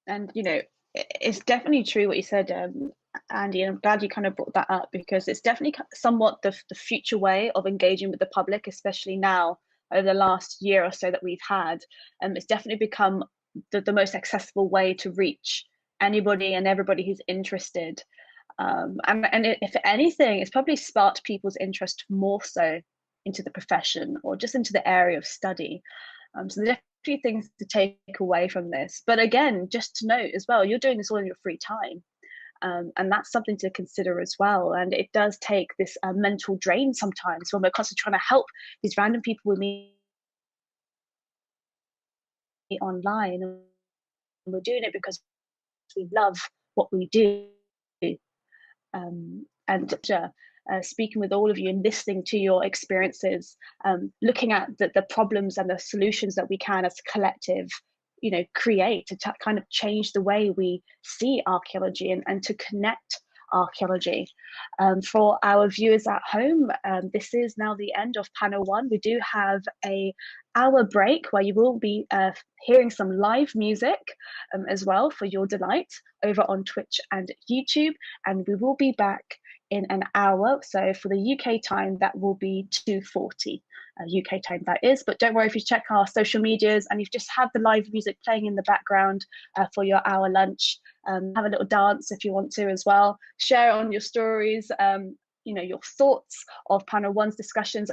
And, you know, it's definitely true what you said, Andy, and I'm glad you kind of brought that up, because it's definitely somewhat the future way of engaging with the public, especially now over the last year or so that we've had. It's definitely become the most accessible way to reach anybody and everybody who's interested. If anything, it's probably sparked people's interest more so into the profession or just into the area of study. So there are definitely things to take away from this. But again, just to note as well, you're doing this all in your free time. And that's something to consider as well. And it does take this mental drain sometimes when we're constantly trying to help these random people we meet online. And we're doing it because we love what we do. Speaking with all of you and listening to your experiences, looking at the problems and the solutions that we can as a collective, you know, create to kind of change the way we see archaeology and to connect archaeology. For our viewers at home, this is now the end of panel 1. We do have an hour break where you will be hearing some live music as well for your delight over on Twitch and YouTube, and we will be back in an hour. So for the UK time, that will be 2:40 UK time, that is. But don't worry, if you check our social medias and you've just had the live music playing in the background for your hour lunch, have a little dance if you want to as well. Share on your stories, you know, your thoughts of panel 1's discussions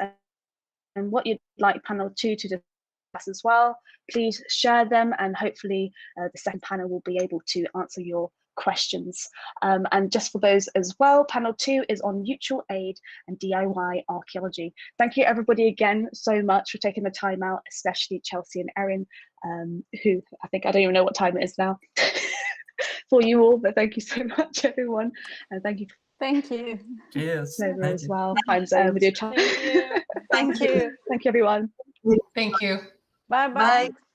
and what you'd like panel 2 to discuss as well. Please share them, and hopefully the second panel will be able to answer your questions. And just for those as well, panel 2 is on mutual aid and DIY archaeology. Thank you everybody again so much for taking the time out, especially Chelsea and Erin, who I don't even know what time it is now for you all, but thank you so much everyone, and thank you. Thank you. Cheers. As well, time zone with your time. Thank you. Thank you everyone. Thank you. Bye-bye. Bye.